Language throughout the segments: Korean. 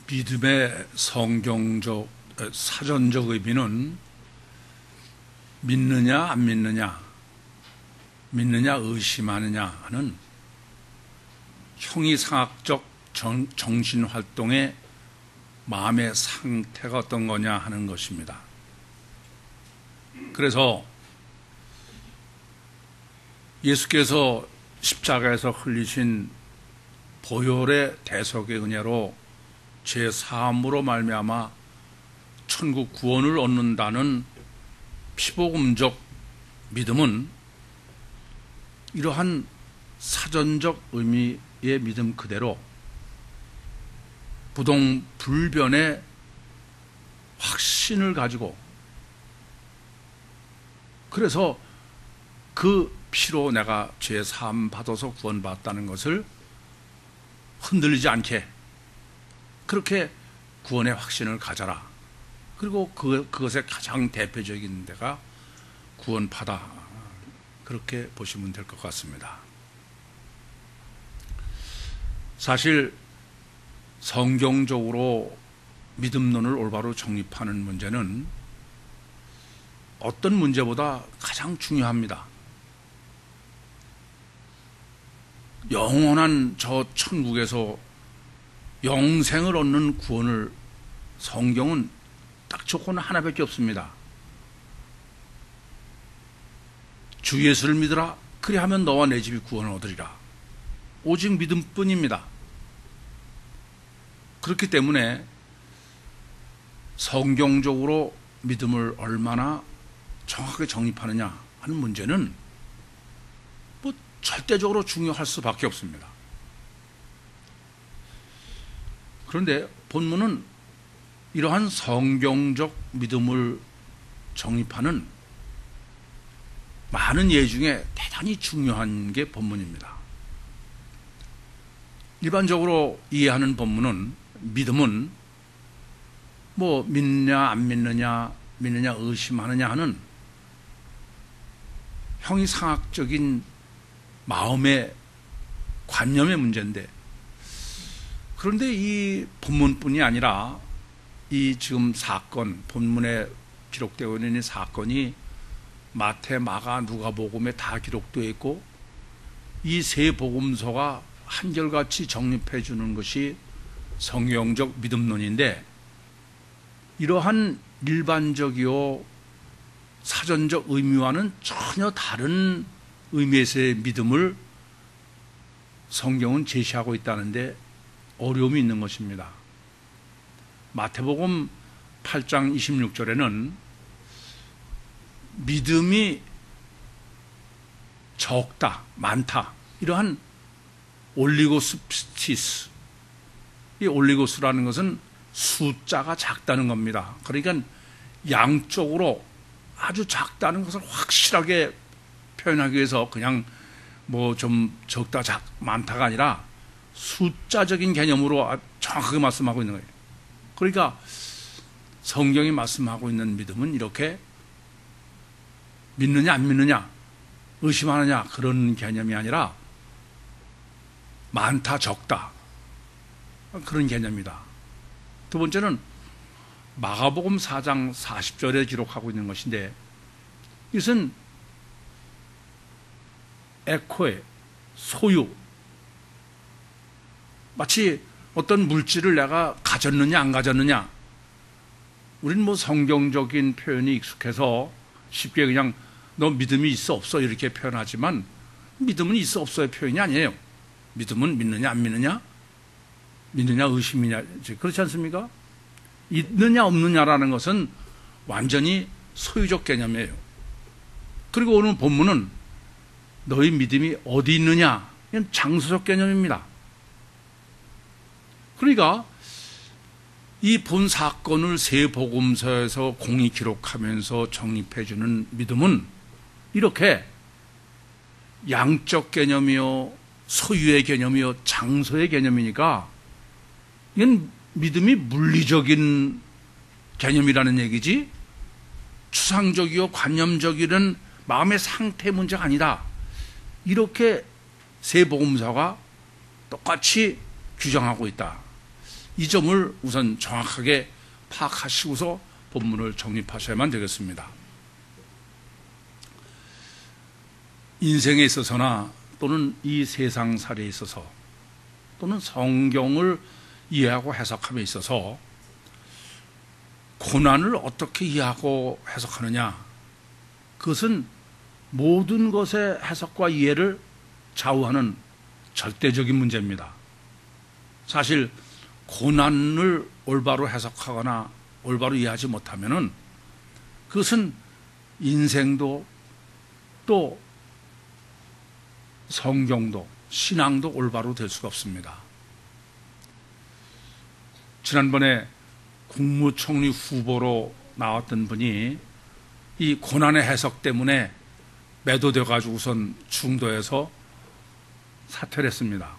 믿음의 성경적, 사전적 의미는 믿느냐 안 믿느냐, 믿느냐 의심하느냐 하는 형이상학적 정신활동의 마음의 상태가 어떤 거냐 하는 것입니다. 그래서 예수께서 십자가에서 흘리신 보혈의 대속의 은혜로 제 사함으로 말미암아 천국 구원을 얻는다는 피복음적 믿음은 이러한 사전적 의미의 믿음 그대로 부동불변의 확신을 가지고, 그래서 그 피로 내가 죄 사함 받아서 구원받았다는 것을 흔들리지 않게 그렇게 구원의 확신을 가져라. 그리고 그것의 가장 대표적인 데가 구원파다. 그렇게 보시면 될 것 같습니다. 사실 성경적으로 믿음론을 올바로 정립하는 문제는 어떤 문제보다 가장 중요합니다. 영원한 저 천국에서 영생을 얻는 구원을 성경은 딱 조건은 하나밖에 없습니다. 주 예수를 믿으라. 그리하면 너와 내 집이 구원을 얻으리라. 오직 믿음뿐입니다. 그렇기 때문에 성경적으로 믿음을 얼마나 정확하게 정립하느냐 하는 문제는 뭐 절대적으로 중요할 수밖에 없습니다. 그런데 본문은 이러한 성경적 믿음을 정립하는 많은 예 중에 대단히 중요한 게 본문입니다. 일반적으로 이해하는 본문은 믿음은 뭐 믿느냐 안 믿느냐, 믿느냐 의심하느냐 하는 형이상학적인 마음의 관념의 문제인데, 그런데 이 본문뿐이 아니라 이 지금 사건, 본문에 기록되어 있는 이 사건이 마태, 마가, 누가복음에 다 기록되어 있고, 이 세 복음서가 한결같이 정립해 주는 것이 성경적 믿음론인데, 이러한 일반적이요 사전적 의미와는 전혀 다른 의미에서의 믿음을 성경은 제시하고 있다는데 어려움이 있는 것입니다. 마태복음 8장 26절에는 믿음이 적다, 많다, 이러한 올리고스피티스, 이 올리고스라는 것은 숫자가 작다는 겁니다. 그러니까 양쪽으로 아주 작다는 것을 확실하게 표현하기 위해서 그냥 뭐 좀 적다, 많다가 아니라 숫자적인 개념으로 정확하게 말씀하고 있는 거예요. 그러니까 성경이 말씀하고 있는 믿음은 이렇게 믿느냐 안 믿느냐, 의심하느냐 그런 개념이 아니라 많다, 적다 그런 개념이다. 두 번째는 마가복음 4장 40절에 기록하고 있는 것인데, 이것은 에코의 소유, 마치 어떤 물질을 내가 가졌느냐 안 가졌느냐, 우린 뭐 성경적인 표현이 익숙해서 쉽게 그냥 너 믿음이 있어 없어 이렇게 표현하지만, 믿음은 있어 없어의 표현이 아니에요. 믿음은 믿느냐 안 믿느냐, 믿느냐 의심이냐, 그렇지 않습니까? 있느냐 없느냐라는 것은 완전히 소유적 개념이에요. 그리고 오늘 본문은 너희 믿음이 어디 있느냐, 이건 장소적 개념입니다. 그러니까 이 본 사건을 세 복음서에서 공히 기록하면서 정립해주는 믿음은 이렇게 양적 개념이요, 소유의 개념이요, 장소의 개념이니까 이건 믿음이 물리적인 개념이라는 얘기지, 추상적이요 관념적이는 마음의 상태 문제가 아니다. 이렇게 세 복음서가 똑같이 규정하고 있다. 이 점을 우선 정확하게 파악하시고서 본문을 정립하셔야만 되겠습니다. 인생에 있어서나 또는 이 세상살이에 있어서 또는 성경을 이해하고 해석함에 있어서 고난을 어떻게 이해하고 해석하느냐, 그것은 모든 것의 해석과 이해를 좌우하는 절대적인 문제입니다. 사실 고난을 올바로 해석하거나 올바로 이해하지 못하면은 그것은 인생도 또 성경도 신앙도 올바로 될 수가 없습니다. 지난번에 국무총리 후보로 나왔던 분이 이 고난의 해석 때문에 매도돼 가지고선 중도에서 사퇴를 했습니다.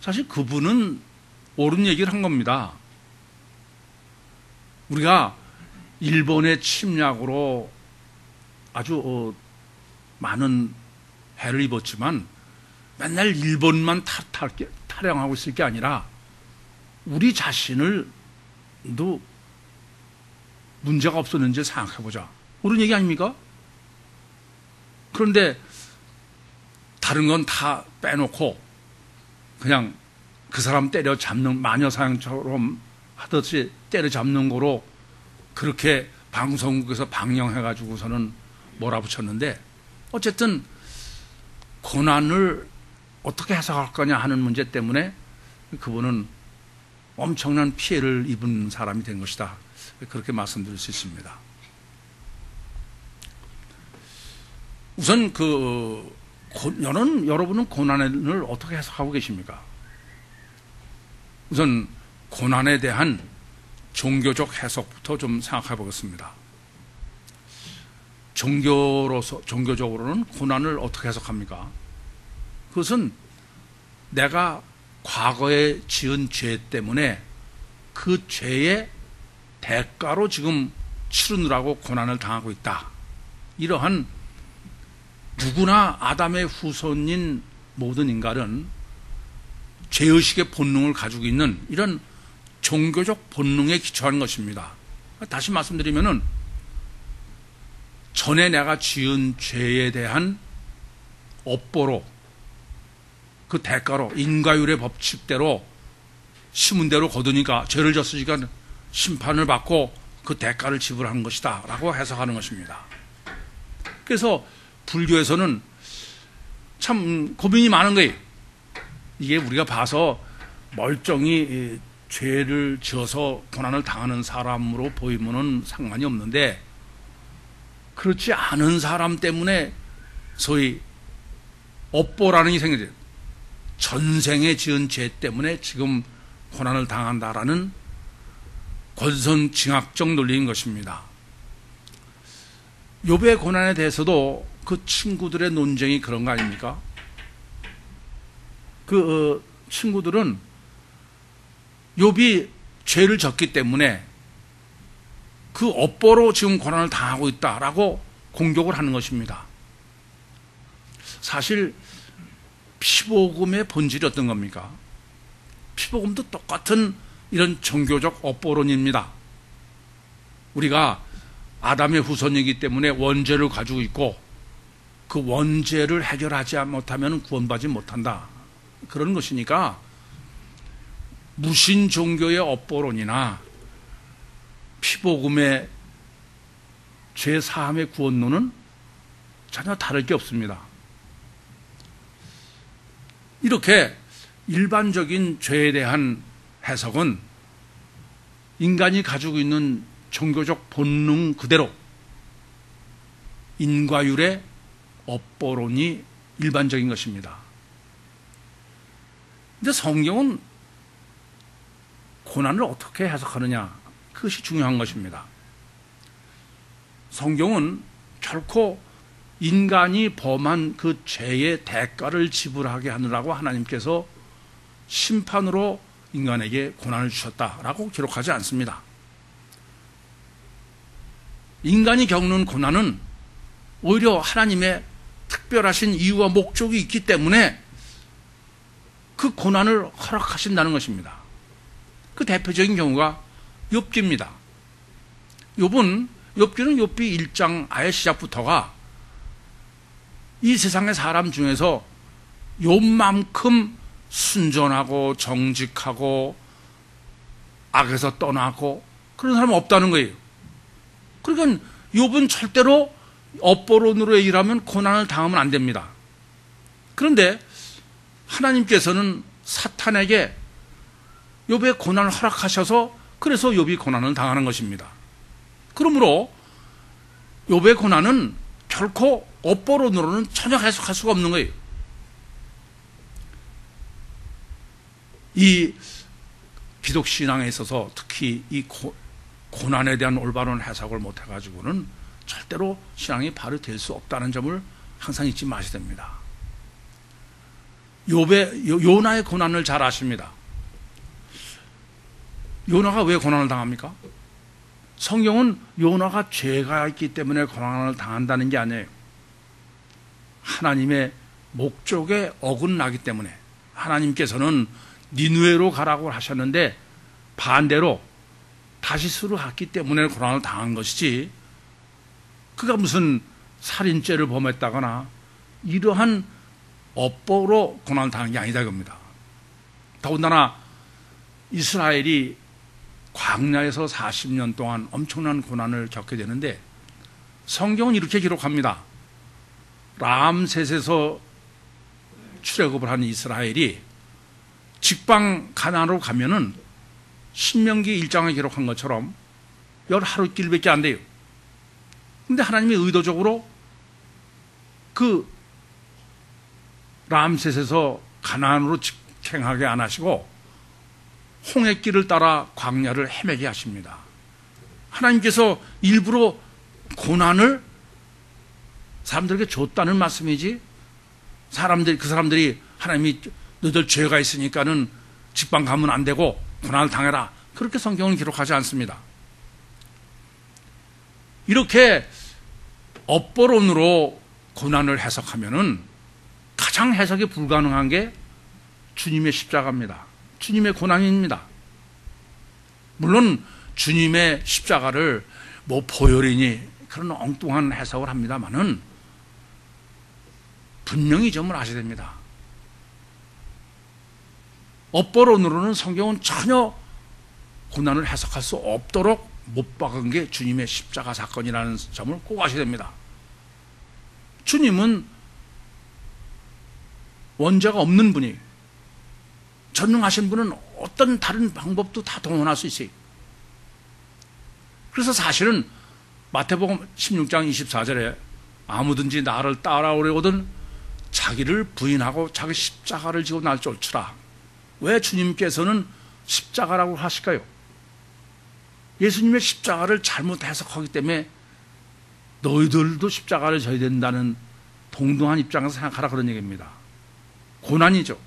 사실 그분은 옳은 얘기를 한 겁니다. 우리가 일본의 침략으로 아주 많은 해를 입었지만 맨날 일본만 타령하고 있을 게 아니라 우리 자신을도 문제가 없었는지 생각해보자. 옳은 얘기 아닙니까? 그런데 다른 건 다 빼놓고 그냥 그 사람 때려잡는, 마녀사냥처럼 하듯이 때려잡는 거로 그렇게 방송국에서 방영해가지고서는 몰아붙였는데, 어쨌든 고난을 어떻게 해석할 거냐 하는 문제 때문에 그분은 엄청난 피해를 입은 사람이 된 것이다, 그렇게 말씀드릴 수 있습니다. 우선 여러분은 고난을 어떻게 해석하고 계십니까? 우선 고난에 대한 종교적 해석부터 좀 생각해 보겠습니다. 종교적으로는 고난을 어떻게 해석합니까? 그것은 내가 과거에 지은 죄 때문에 그 죄의 대가로 지금 치르느라고 고난을 당하고 있다. 이러한, 누구나 아담의 후손인 모든 인간은 죄의식의 본능을 가지고 있는 이런 종교적 본능에 기초하는 것입니다. 다시 말씀드리면은, 전에 내가 지은 죄에 대한 업보로, 그 대가로, 인과율의 법칙대로 심은 대로 거두니까, 죄를 졌으니까 심판을 받고 그 대가를 지불하는 것이다 라고 해석하는 것입니다. 그래서 불교에서는 참 고민이 많은 거예요. 이게 우리가 봐서 멀쩡히 죄를 지어서 고난을 당하는 사람으로 보이면은 상관이 없는데, 그렇지 않은 사람 때문에 소위 업보라는 게 생겨져요. 전생에 지은 죄 때문에 지금 고난을 당한다라는 권선징악적 논리인 것입니다. 욥의 고난에 대해서도 그 친구들의 논쟁이 그런 거 아닙니까? 그 친구들은 욥이 죄를 졌기 때문에 그 업보로 지금 고난을 당하고 있다라고 공격을 하는 것입니다. 사실 피복음의 본질이 어떤 겁니까? 피복음도 똑같은 이런 종교적 업보론입니다. 우리가 아담의 후손이기 때문에 원죄를 가지고 있고 그 원죄를 해결하지 못하면 구원받지 못한다, 그런 것이니까 무신 종교의 업보론이나 피복음의 죄사함의 구원론은 전혀 다를 게 없습니다. 이렇게 일반적인 죄에 대한 해석은 인간이 가지고 있는 종교적 본능 그대로 인과율의 업보론이 일반적인 것입니다. 근데 성경은 고난을 어떻게 해석하느냐, 그것이 중요한 것입니다. 성경은 결코 인간이 범한 그 죄의 대가를 지불하게 하느라고 하나님께서 심판으로 인간에게 고난을 주셨다라고 기록하지 않습니다. 인간이 겪는 고난은 오히려 하나님의 특별하신 이유와 목적이 있기 때문에 그 고난을 허락하신다는 것입니다. 그 대표적인 경우가 욥기입니다. 욥기는 욥기 1장 아예 시작부터가 이 세상의 사람 중에서 욥만큼 순전하고 정직하고 악에서 떠나고 그런 사람은 없다는 거예요. 그러니까 욥은 절대로 업보론으로 일하면 고난을 당하면 안 됩니다. 그런데 하나님께서는 사탄에게 욥의 고난을 허락하셔서 그래서 욥이 고난을 당하는 것입니다. 그러므로 욥의 고난은 결코 업보론으로는 전혀 해석할 수가 없는 거예요. 이 기독 신앙에 있어서 특히 이 고난에 대한 올바른 해석을 못 해가지고는 절대로 신앙이 바로 될 수 없다는 점을 항상 잊지 마셔야 됩니다. 요나의 고난을 잘 아십니다. 요나가 왜 고난을 당합니까? 성경은 요나가 죄가 있기 때문에 고난을 당한다는 게 아니에요. 하나님의 목적에 어긋나기 때문에 하나님께서는 니느웨로 가라고 하셨는데 반대로 다시스로 갔기 때문에 고난을 당한 것이지 그가 무슨 살인죄를 범했다거나 이러한 업보로 고난을 당한 게 아니다 겁니다. 더군다나 이스라엘이 광야에서 40년 동안 엄청난 고난을 겪게 되는데 성경은 이렇게 기록합니다. 람셋에서 출애굽을 한 이스라엘이 직방 가나안으로 가면은 신명기 1장에 기록한 것처럼 10하루길밖에 안 돼요. 근데 하나님이 의도적으로 그 람셋에서 가나안으로 직행하게 안 하시고 홍해길을 따라 광야를 헤매게 하십니다. 하나님께서 일부러 고난을 사람들에게 줬다는 말씀이지 그 사람들이 하나님이 너희들 죄가 있으니까는 직방 가면 안 되고 고난을 당해라 그렇게 성경은 기록하지 않습니다. 이렇게 업보론으로 고난을 해석하면은 가장 해석이 불가능한 게 주님의 십자가입니다. 주님의 고난입니다. 물론 주님의 십자가를 뭐 보혈이니 그런 엉뚱한 해석을 합니다만은 분명히 점을 아셔야 됩니다. 업보론으로는 성경은 전혀 고난을 해석할 수 없도록 못 박은 게 주님의 십자가 사건이라는 점을 꼭 아셔야 됩니다. 주님은 원죄가 없는 분이 전능하신 분은 어떤 다른 방법도 다 동원할 수 있어요. 그래서 사실은 마태복음 16장 24절에 아무든지 나를 따라오려거든 자기를 부인하고 자기 십자가를 지고 날 쫓으라. 왜 주님께서는 십자가라고 하실까요? 예수님의 십자가를 잘못 해석하기 때문에 너희들도 십자가를 져야 된다는 동등한 입장에서 생각하라 그런 얘기입니다. 고난이죠.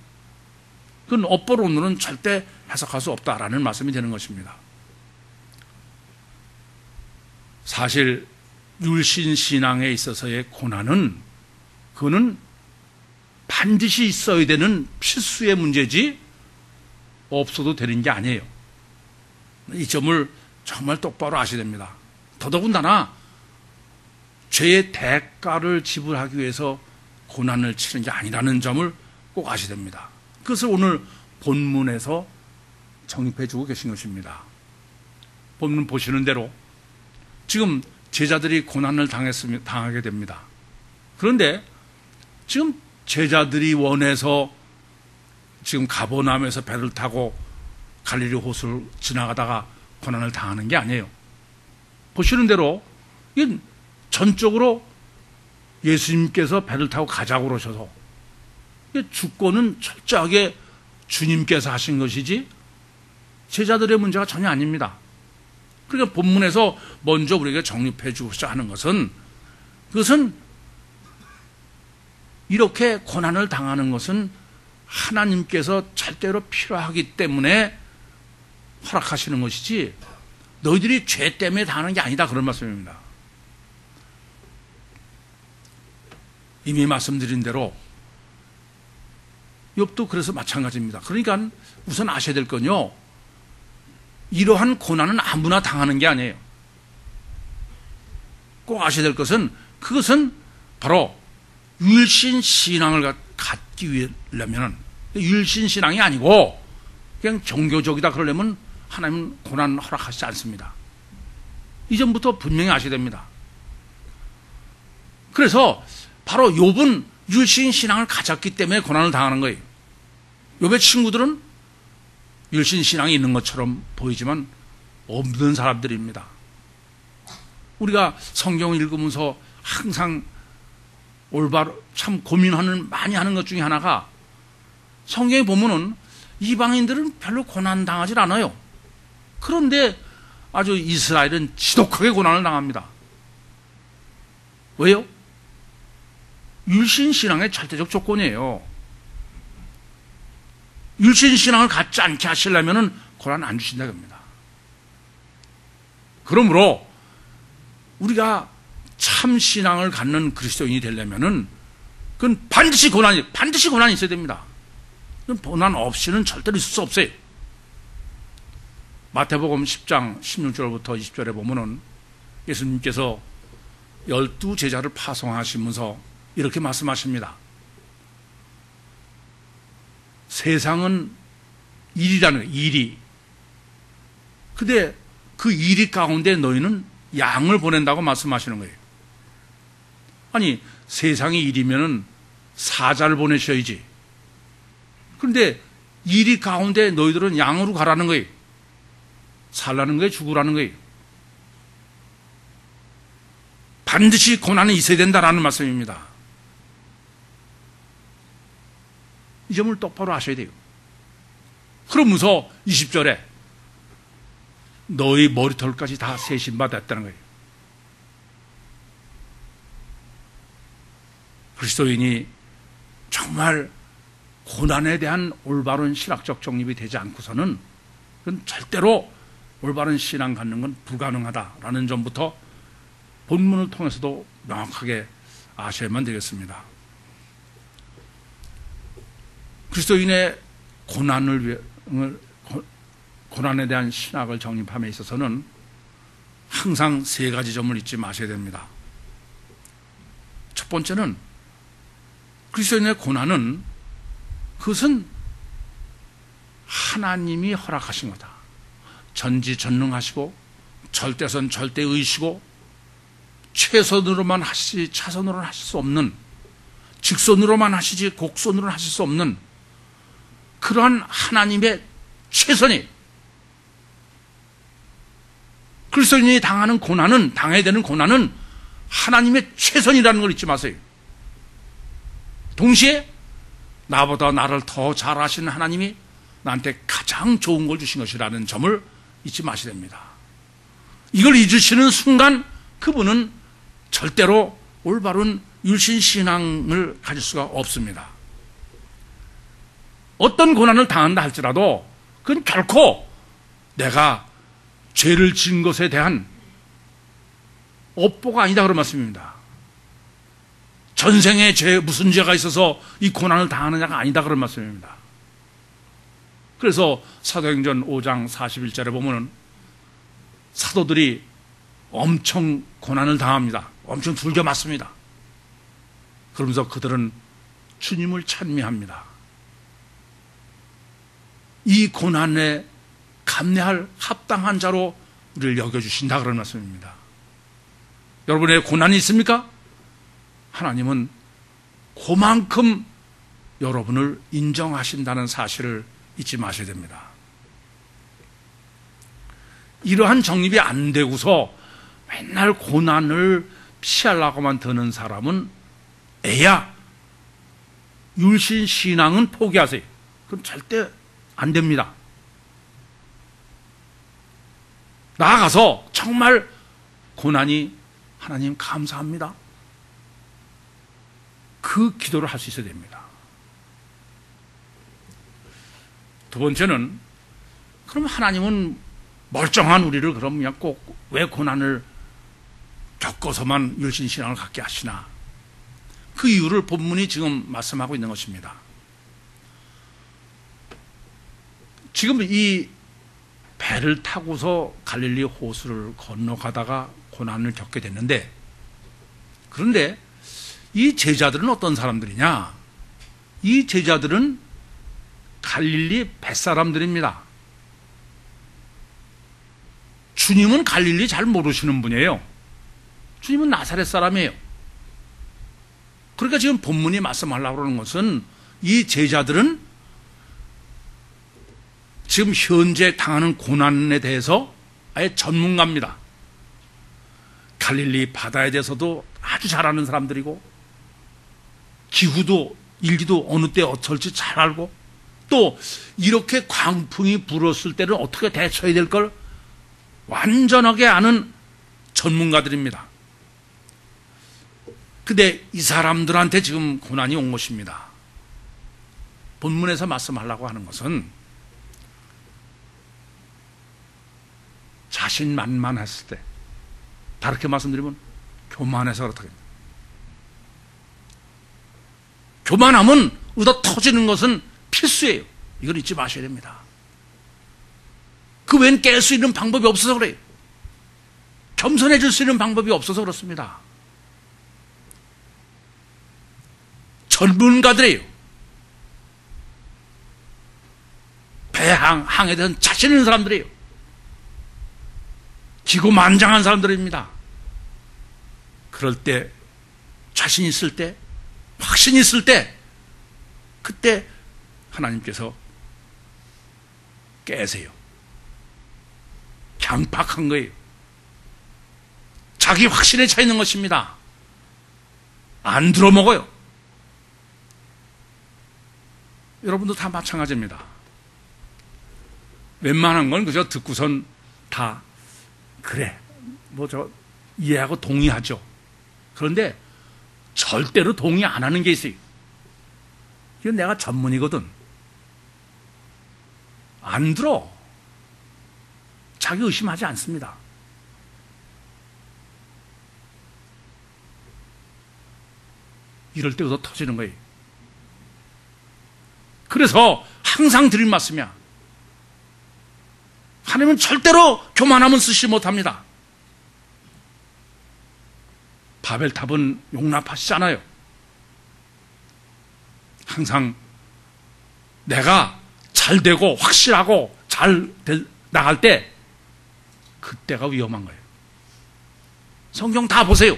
그건 업보론으로는 절대 해석할 수 없다라는 말씀이 되는 것입니다. 사실 율신신앙에 있어서의 고난은 그거는 반드시 있어야 되는 필수의 문제지 없어도 되는 게 아니에요. 이 점을 정말 똑바로 아셔야 됩니다. 더더군다나 죄의 대가를 지불하기 위해서 고난을 치는 게 아니라는 점을 꼭 아셔야 됩니다. 그것을 오늘 본문에서 정립해 주고 계신 것입니다. 본문 보시는 대로 지금 제자들이 고난을 당하게 됩니다. 그런데 지금 제자들이 원해서 지금 가버나움에서 배를 타고 갈릴리 호수를 지나가다가 고난을 당하는 게 아니에요. 보시는 대로 전적으로 예수님께서 배를 타고 가자고 그러셔서 주권은 철저하게 주님께서 하신 것이지 제자들의 문제가 전혀 아닙니다. 그러니까 본문에서 먼저 우리에게 정립해 주고자 하는 것은 그것은 이렇게 고난을 당하는 것은 하나님께서 절대로 필요하기 때문에 허락하시는 것이지 너희들이 죄 때문에 당하는 게 아니다 그런 말씀입니다. 이미 말씀드린 대로 욥도 그래서 마찬가지입니다. 그러니까 우선 아셔야 될 건요. 이러한 고난은 아무나 당하는 게 아니에요. 꼭 아셔야 될 것은 그것은 바로 율신신앙을 갖기 위하려면 율신신앙이 아니고 그냥 종교적이다 그러려면 하나님은 고난 허락하시지 않습니다. 이전부터 분명히 아셔야 됩니다. 그래서 바로 욥은 율신신앙을 가졌기 때문에 고난을 당하는 거예요. 욥의 친구들은 율신신앙이 있는 것처럼 보이지만 없는 사람들입니다. 우리가 성경을 읽으면서 항상 올바로 참 많이 하는 것 중에 하나가 성경에 보면은 이방인들은 별로 고난 당하지 않아요. 그런데 아주 이스라엘은 지독하게 고난을 당합니다. 왜요? 율신신앙의 절대적 조건이에요. 율신신앙을 갖지 않게 하시려면 고난 안 주신다고 합니다. 그러므로 우리가 참 신앙을 갖는 그리스도인이 되려면은 그건 반드시 고난이 있어야 됩니다. 고난 없이는 절대로 있을 수 없어요. 마태복음 10장 16절부터 20절에 보면은 예수님께서 12제자를 파송하시면서 이렇게 말씀하십니다. 세상은 일이라는 거예요. 일이. 근데 그 일이 가운데 너희는 양을 보낸다고 말씀하시는 거예요. 아니 세상이 일이면은 사자를 보내셔야지. 그런데 일이 가운데 너희들은 양으로 가라는 거예요. 살라는 거예요? 죽으라는 거예요? 반드시 고난이 있어야 된다라는 말씀입니다. 이 점을 똑바로 아셔야 돼요. 그러면서 20절에 너희 머리털까지 다 세심받았다는 거예요. 그리스도인이 정말 고난에 대한 올바른 신학적 정립이 되지 않고서는 그건 절대로 올바른 신앙 갖는 건 불가능하다라는 점부터 본문을 통해서도 명확하게 아셔야만 되겠습니다. 그리스도인의 고난에 대한 신학을 정립함에 있어서는 항상 세 가지 점을 잊지 마셔야 됩니다. 첫 번째는 그리스도인의 고난은 그것은 하나님이 허락하신 거다. 전지전능하시고 절대선 절대의시고 최선으로만 하시지 차선으로는 하실 수 없는, 직선으로만 하시지 곡선으로는 하실 수 없는 그러한 하나님의 최선이, 그리스도인이 당해야 되는 고난은 하나님의 최선이라는 걸 잊지 마세요. 동시에 나보다 나를 더 잘 아시는 하나님이 나한테 가장 좋은 걸 주신 것이라는 점을 잊지 마셔야 됩니다. 이걸 잊으시는 순간 그분은 절대로 올바른 율신신앙을 가질 수가 없습니다. 어떤 고난을 당한다 할지라도 그건 결코 내가 죄를 지은 것에 대한 업보가 아니다 그런 말씀입니다. 전생에 무슨 죄가 있어서 이 고난을 당하느냐가 아니다 그런 말씀입니다. 그래서 사도행전 5장 41절에 보면은 사도들이 엄청 고난을 당합니다. 엄청 두들겨 맞습니다. 그러면서 그들은 주님을 찬미합니다. 이 고난에 감내할 합당한 자로 우리를 여겨주신다 그런 말씀입니다. 여러분의 고난이 있습니까? 하나님은 그만큼 여러분을 인정하신다는 사실을 잊지 마셔야 됩니다. 이러한 정립이 안 되고서 맨날 고난을 피하려고만 드는 사람은 애야 율신신앙은 포기하세요. 그건 절대 안 됩니다. 나아가서 정말 고난이 하나님 감사합니다. 그 기도를 할 수 있어야 됩니다. 두 번째는 그럼 하나님은 멀쩡한 우리를 그럼 그냥 꼭 왜 고난을 겪어서만 율신신앙을 갖게 하시나? 그 이유를 본문이 지금 말씀하고 있는 것입니다. 지금 이 배를 타고서 갈릴리 호수를 건너가다가 고난을 겪게 됐는데, 그런데 이 제자들은 어떤 사람들이냐? 이 제자들은 갈릴리 뱃사람들입니다. 주님은 갈릴리 잘 모르시는 분이에요. 주님은 나사렛 사람이에요. 그러니까 지금 본문이 말씀하려고 하는 것은 이 제자들은 지금 현재 당하는 고난에 대해서 아예 전문가입니다. 갈릴리 바다에 대해서도 아주 잘 아는 사람들이고, 기후도 일기도 어느 때 어떨지 잘 알고, 또 이렇게 광풍이 불었을 때는 어떻게 대처해야 될 걸 완전하게 아는 전문가들입니다. 근데 이 사람들한테 지금 고난이 온 것입니다. 본문에서 말씀하려고 하는 것은 자신만만했을 때, 다르게 말씀드리면 교만해서 그렇다. 교만하면 얻어 터지는 것은 필수예요. 이걸 잊지 마셔야 됩니다. 그 외엔 깰 수 있는 방법이 없어서 그래요. 겸손해질 수 있는 방법이 없어서 그렇습니다. 전문가들이에요. 배항에 대한 자신 있는 사람들이에요. 기고만장한 사람들입니다. 그럴 때, 자신 있을 때, 확신 있을 때, 그때 하나님께서 깨세요. 강팍한 거예요. 자기 확신에 차 있는 것입니다. 안 들어먹어요. 여러분도 다 마찬가지입니다. 웬만한 건 그저 듣고선 다 그래, 뭐 저 이해하고 동의하죠. 그런데 절대로 동의 안 하는 게 있어요. 이건 내가 전문이거든. 안 들어. 자기 의심하지 않습니다. 이럴 때 얻어 터지는 거예요. 그래서 항상 드린 말씀이야. 하나님은 절대로 교만함은 쓰지 못합니다. 바벨탑은 용납하시잖아요. 항상 내가 잘 되고 확실하고 잘 나갈 때, 그때가 위험한 거예요. 성경 다 보세요.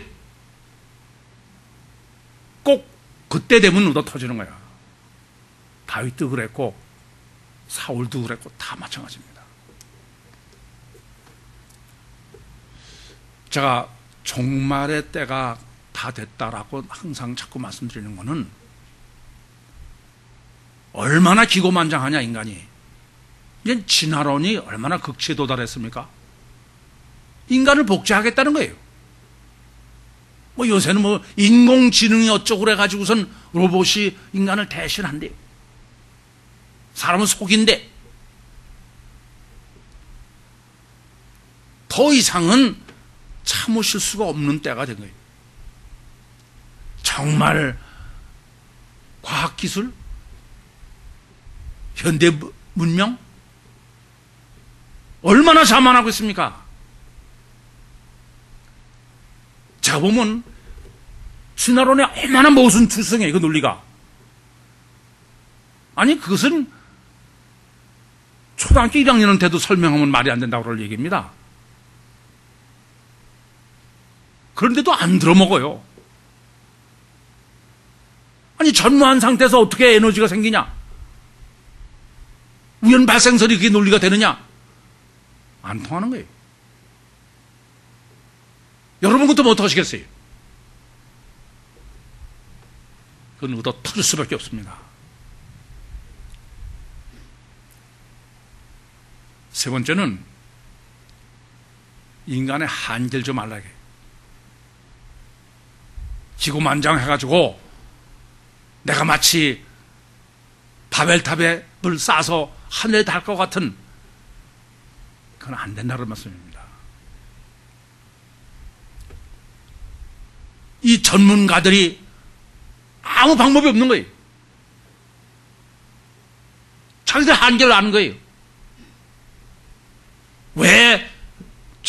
꼭 그때 되면 얻어 터지는 거야. 다윗도 그랬고 사울도 그랬고 다 마찬가지입니다. 제가 종말의 때가 다 됐다라고 항상 자꾸 말씀드리는 거는, 얼마나 기고만장하냐 인간이. 이제 진화론이 얼마나 극치에 도달했습니까? 인간을 복제하겠다는 거예요. 뭐 요새는 뭐 인공지능이 어쩌고 그래가지고선 로봇이 인간을 대신한대요. 사람은 속인데. 더 이상은 참으실 수가 없는 때가 된 거예요. 정말 과학기술, 현대 문명 얼마나 자만하고 있습니까? 제가 보면 진화론에 얼마나 모순투성해, 그 논리가. 아니 그것은 초등학교 1학년 때도 설명하면 말이 안 된다고 그럴 얘기입니다. 그런데도 안 들어먹어요. 아니 전무한 상태에서 어떻게 에너지가 생기냐? 우연 발생설이 그게 논리가 되느냐? 안 통하는 거예요. 여러분 그것도 뭐 어떡하시겠어요? 그건 얻어 터질 수밖에 없습니다. 세 번째는 인간의 한계를 좀 알라게. 기고만장해가지고 내가 마치 바벨탑에 불 쏴서 하늘에 달 것 같은, 그건 안 된다는 말씀입니다. 이 전문가들이 아무 방법이 없는 거예요. 자기들 한계를 아는 거예요.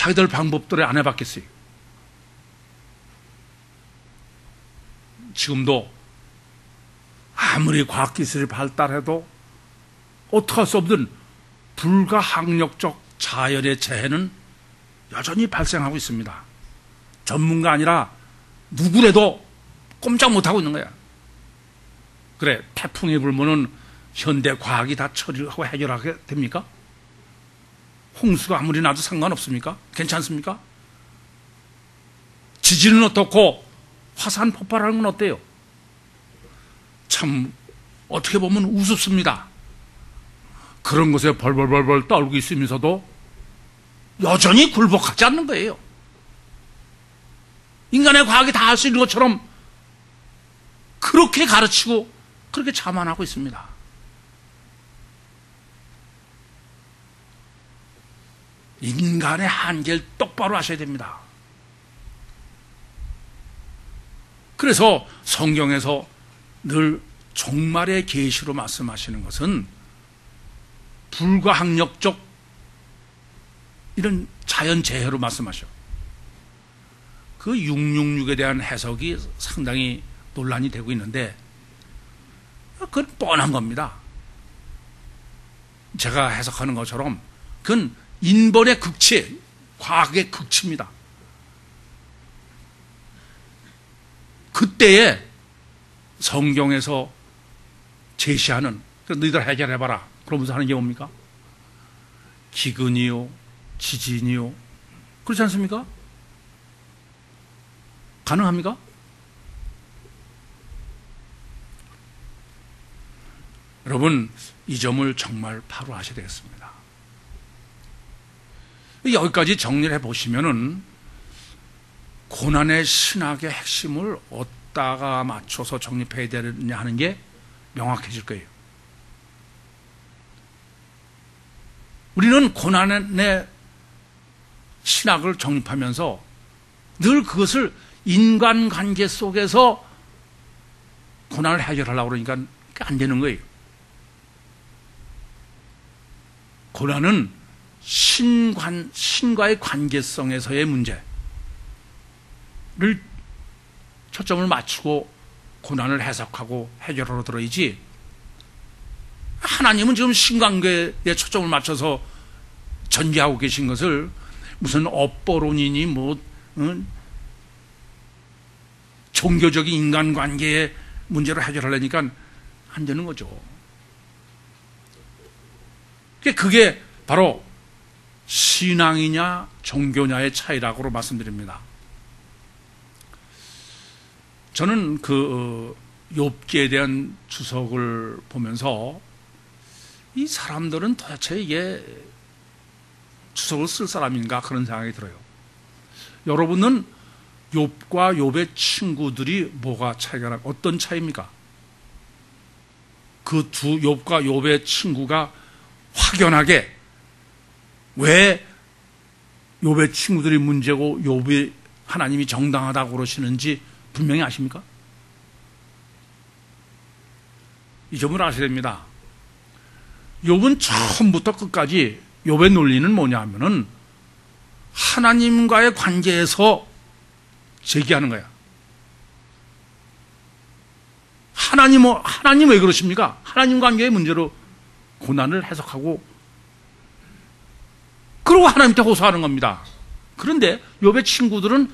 자기들 방법대로 안 해봤겠어요? 지금도 아무리 과학기술이 발달해도 어떻게 할 수 없는 불가항력적 자연의 재해는 여전히 발생하고 있습니다. 전문가 아니라 누구래도 꼼짝 못하고 있는 거야. 그래, 태풍이 불면은 현대 과학이 다 처리하고 해결하게 됩니까? 홍수가 아무리 나도 상관없습니까? 괜찮습니까? 지진은 어떻고 화산 폭발하는 건 어때요? 참 어떻게 보면 우습습니다. 그런 것에 벌벌벌벌 떨고 있으면서도 여전히 굴복하지 않는 거예요. 인간의 과학이 다 할 수 있는 것처럼 그렇게 가르치고 그렇게 자만하고 있습니다. 인간의 한계를 똑바로 아셔야 됩니다. 그래서 성경에서 늘 종말의 계시로 말씀하시는 것은 불가항력적 이런 자연재해로 말씀하셔. 그 666에 대한 해석이 상당히 논란이 되고 있는데 그건 뻔한 겁니다. 제가 해석하는 것처럼 그건 인본의 극치, 과학의 극치입니다. 그때에 성경에서 제시하는, 너희들 해결해봐라 그러면서 하는 게 뭡니까? 기근이요, 지진이요, 그렇지 않습니까? 가능합니까? 여러분, 이 점을 정말 바로 아셔야 되겠습니다. 여기까지 정리를 해보시면은 고난의 신학의 핵심을 어디다가 맞춰서 정립해야 되느냐 하는 게 명확해질 거예요. 우리는 고난의 신학을 정립하면서 늘 그것을 인간관계 속에서 고난을 해결하려고 그러니까 안 되는 거예요. 고난은 신과의 관계성에서의 문제를 초점을 맞추고 고난을 해석하고 해결하러 들어야지, 하나님은 지금 신관계에 초점을 맞춰서 전개하고 계신 것을 무슨 업보론이니 종교적인 인간관계의 문제를 해결하려니까 안 되는 거죠. 그게 바로 신앙이냐 종교냐의 차이라고 말씀드립니다. 저는 그 욥기에 대한 주석을 보면서 이 사람들은 도대체 이게 주석을 쓸 사람인가 그런 생각이 들어요. 여러분은 욥과 욥의 친구들이 뭐가 차이가 어떤 차이입니까? 그 두 욥과 욥의 친구가 확연하게 왜 욥의 친구들이 문제고 욥이 하나님이 정당하다고 그러시는지 분명히 아십니까? 이 점을 아셔야 됩니다. 욥은 처음부터 끝까지 욥의 논리는 뭐냐 하면은 하나님과의 관계에서 제기하는 거야. 하나님 왜 그러십니까? 하나님 관계의 문제로 고난을 해석하고 그러고 하나님한테 호소하는 겁니다. 그런데 욥의 친구들은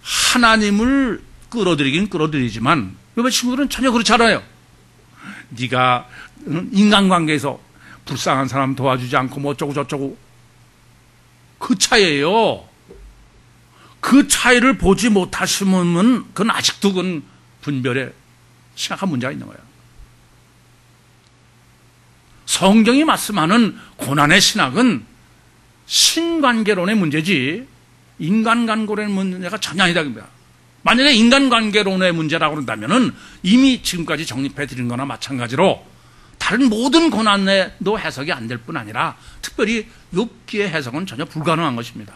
하나님을 끌어들이긴 끌어들이지만 욥의 친구들은 전혀 그렇지 않아요. 네가 인간관계에서 불쌍한 사람 도와주지 않고 뭐 어쩌고 저쩌고, 그 차이예요. 그 차이를 보지 못하시면 그건 아직도 그건 분별에 심각한 문제가 있는 거예요. 성경이 말씀하는 고난의 신학은 신관계론의 문제지 인간관계론의 문제가 전혀 아니다. 만약에 인간관계론의 문제라고 그런다면은 이미 지금까지 정립해 드린 거나 마찬가지로 다른 모든 고난에도 해석이 안 될 뿐 아니라 특별히 욥기의 해석은 전혀 불가능한 것입니다.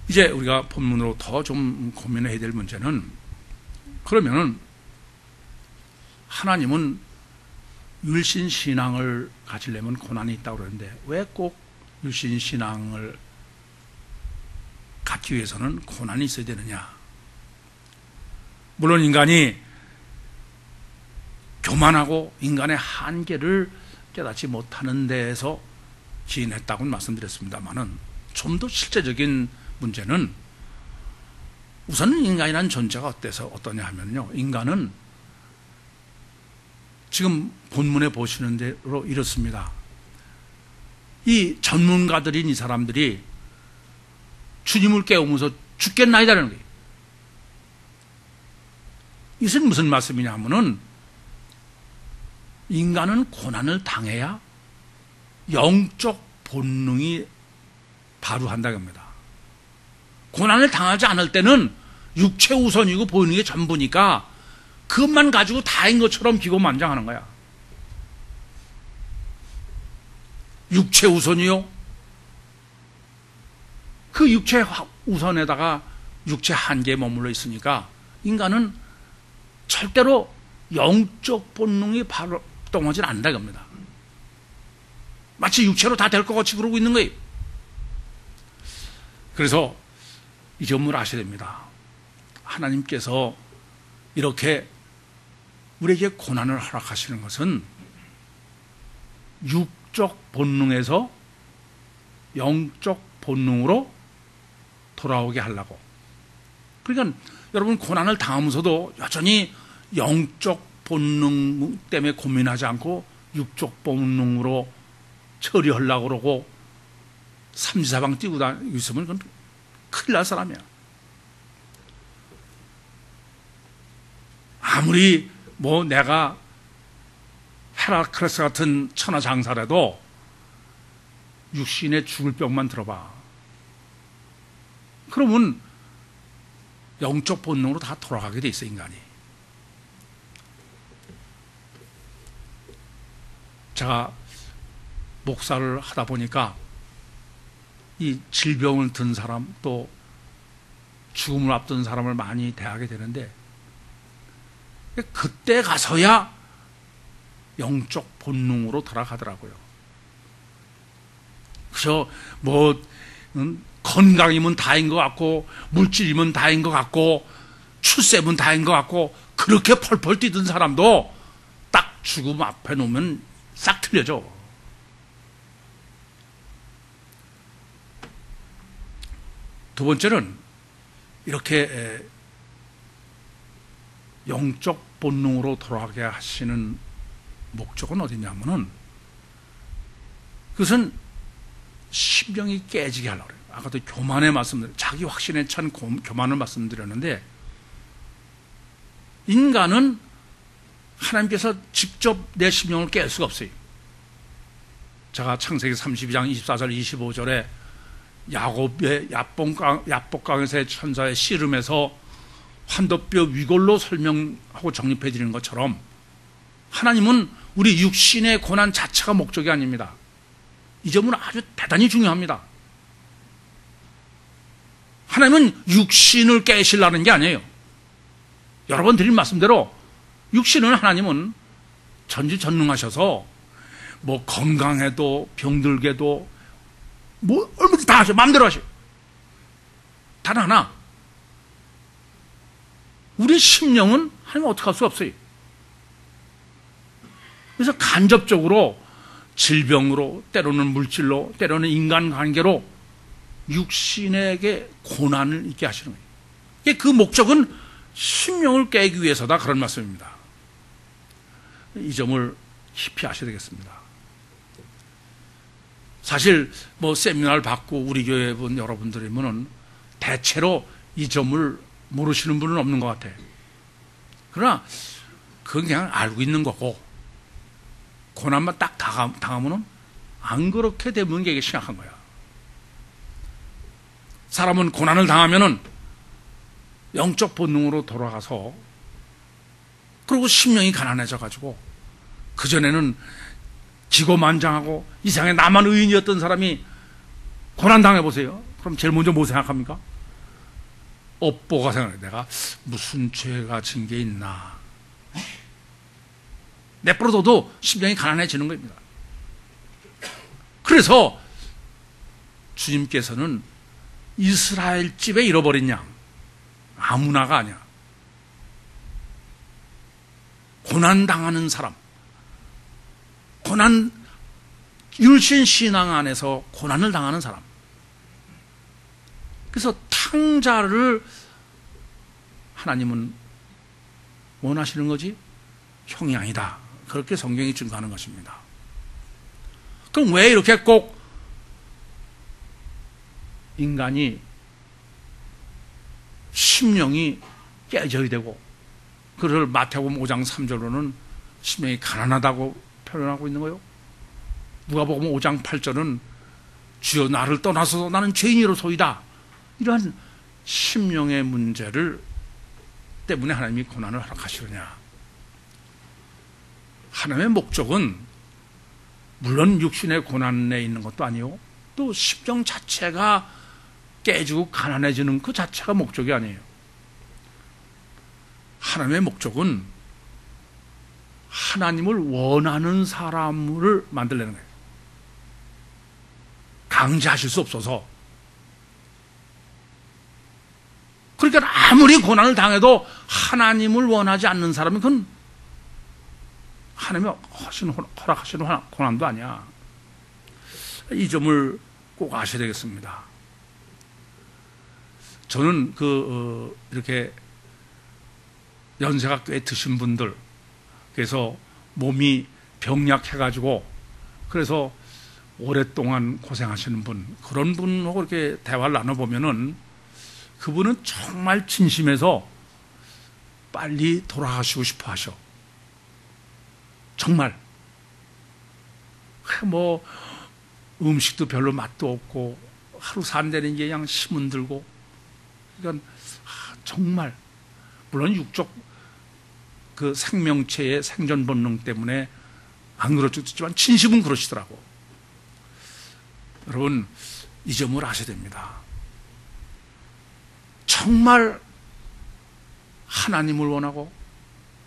이제 우리가 본문으로 더 좀 고민해야 될 문제는, 그러면은 하나님은 율신 신앙을 가지려면 고난이 있다고 그러는데 왜 꼭 율신 신앙을 갖기 위해서는 고난이 있어야 되느냐? 물론 인간이 교만하고 인간의 한계를 깨닫지 못하는 데에서 기인했다고는 말씀드렸습니다만은 좀 더 실제적인 문제는 우선 인간이라는 존재가 어떠냐 하면요, 인간은 지금 본문에 보시는 대로 이렇습니다. 이 전문가들인 이 사람들이 주님을 깨우면서 죽겠나이다라는 거예요. 이것은 무슨 말씀이냐 하면은 인간은 고난을 당해야 영적 본능이 발휘한다고 합니다. 고난을 당하지 않을 때는 육체 우선이고 보이는 게 전부니까 그것만 가지고 다인 것처럼 기고만장하는 거야. 육체 우선이요? 그 육체 우선에다가 육체 한계에 머물러 있으니까 인간은 절대로 영적 본능이 발동하지 않는다 겁니다. 마치 육체로 다 될 것 같이 그러고 있는 거예요. 그래서 이 점을 아셔야 됩니다. 하나님께서 이렇게 우리에게 고난을 허락하시는 것은 육적 본능에서 영적 본능으로 돌아오게 하려고. 그러니까 여러분 고난을 당하면서도 여전히 영적 본능 때문에 고민하지 않고 육적 본능으로 처리하려고 그러고 삼지사방 뛰고 다니고 있으면 그건 큰일 날 사람이야. 아무리 뭐 내가 헤라클레스 같은 천하장사라도 육신의 죽을 병만 들어봐. 그러면 영적 본능으로 다 돌아가게 돼 있어, 인간이. 제가 목사를 하다 보니까 이 질병을 든 사람 또 죽음을 앞둔 사람을 많이 대하게 되는데 그때 가서야 영적 본능으로 돌아가더라고요. 그래서 뭐 건강이면 다인 것 같고 물질이면 다인 것 같고 출세면 다인 것 같고 그렇게 펄펄 뛰던 사람도 딱 죽음 앞에 놓으면 싹 틀려져. 두 번째는 이렇게 영적 본능으로 돌아가게 하시는 목적은 어디냐면은 그것은 심령이 깨지게 하려고 그래요. 아까도 교만의 말씀들, 자기 확신에 찬 교만을 말씀드렸는데 인간은 하나님께서 직접 내 심령을 깰 수가 없어요. 제가 창세기 32장 24절 25절에 야곱의 야복강에서의 천사의 씨름에서 환도뼈 위골로 설명하고 정립해 드리는 것처럼 하나님은 우리 육신의 고난 자체가 목적이 아닙니다. 이 점은 아주 대단히 중요합니다. 하나님은 육신을 깨시려는 게 아니에요. 여러 번 드린 말씀대로 육신은 하나님은 전지전능하셔서 뭐 건강해도 병들게도 뭐 얼마든지 다 하셔. 마음대로 하셔. 단 하나, 우리 심령은 하나님 어떻게 할 수 없어요. 그래서 간접적으로 질병으로, 때로는 물질로, 때로는 인간관계로 육신에게 고난을 있게 하시는 거예요. 그 목적은 심령을 깨기 위해서다, 그런 말씀입니다. 이 점을 깊이 아셔야 되겠습니다. 사실 뭐 세미나를 받고 우리 교회 분 여러분들이면은 대체로 이 점을 모르시는 분은 없는 것 같아요. 그러나 그건 그냥 알고 있는 거고 고난만 딱 당하면은 안 그렇게 되면 게 심각한 거야. 사람은 고난을 당하면은 영적 본능으로 돌아가서 그리고 심령이 가난해져 가지고 그전에는 기고만장하고 이상하게 나만 의인이었던 사람이 고난 당해보세요. 그럼 제일 먼저 뭐 생각합니까? 업보가 생각해. 내가 무슨 죄가 진 게 있나? 내버려둬도 심령이 가난해지는 겁니다. 그래서 주님께서는 이스라엘 집에 잃어버린 양, 아무나가 아니야. 고난당하는 사람, 율신 신앙 안에서 고난을 당하는 사람. 그래서 탕자를 하나님은 원하시는 거지 형이 아니다. 그렇게 성경이 증거하는 것입니다. 그럼 왜 이렇게 꼭 인간이 심령이 깨져야 되고, 그를 마태복음 5장 3절로는 심령이 가난하다고 표현하고 있는 거예요. 누가복음 5장 8절은 주여 나를 떠나서 나는 죄인이로소이다. 이러한 심령의 문제를 때문에 하나님이 고난을 허락하시느냐. 하나님의 목적은 물론 육신의 고난에 있는 것도 아니요, 또 심령 자체가 깨지고 가난해지는 그 자체가 목적이 아니에요. 하나님의 목적은 하나님을 원하는 사람을 만들려는 거예요. 강제하실 수 없어서. 그러니까 아무리 고난을 당해도 하나님을 원하지 않는 사람은 그건 하나님이 허락하시는 고난도 아니야. 이 점을 꼭 아셔야 되겠습니다. 저는 이렇게 연세가 꽤 드신 분들, 그래서 몸이 병약해가지고 그래서 오랫동안 고생하시는 분, 그런 분하고 이렇게 대화를 나눠보면은 그분은 정말 진심에서 빨리 돌아가시고 싶어 하셔. 정말. 뭐 음식도 별로 맛도 없고 하루 산다는 게 그냥 힘은 들고, 그러니까 정말 물론 육적 그 생명체의 생존 본능 때문에 안 그렇지만 진심은 그러시더라고. 여러분, 이 점을 아셔야 됩니다. 정말 하나님을 원하고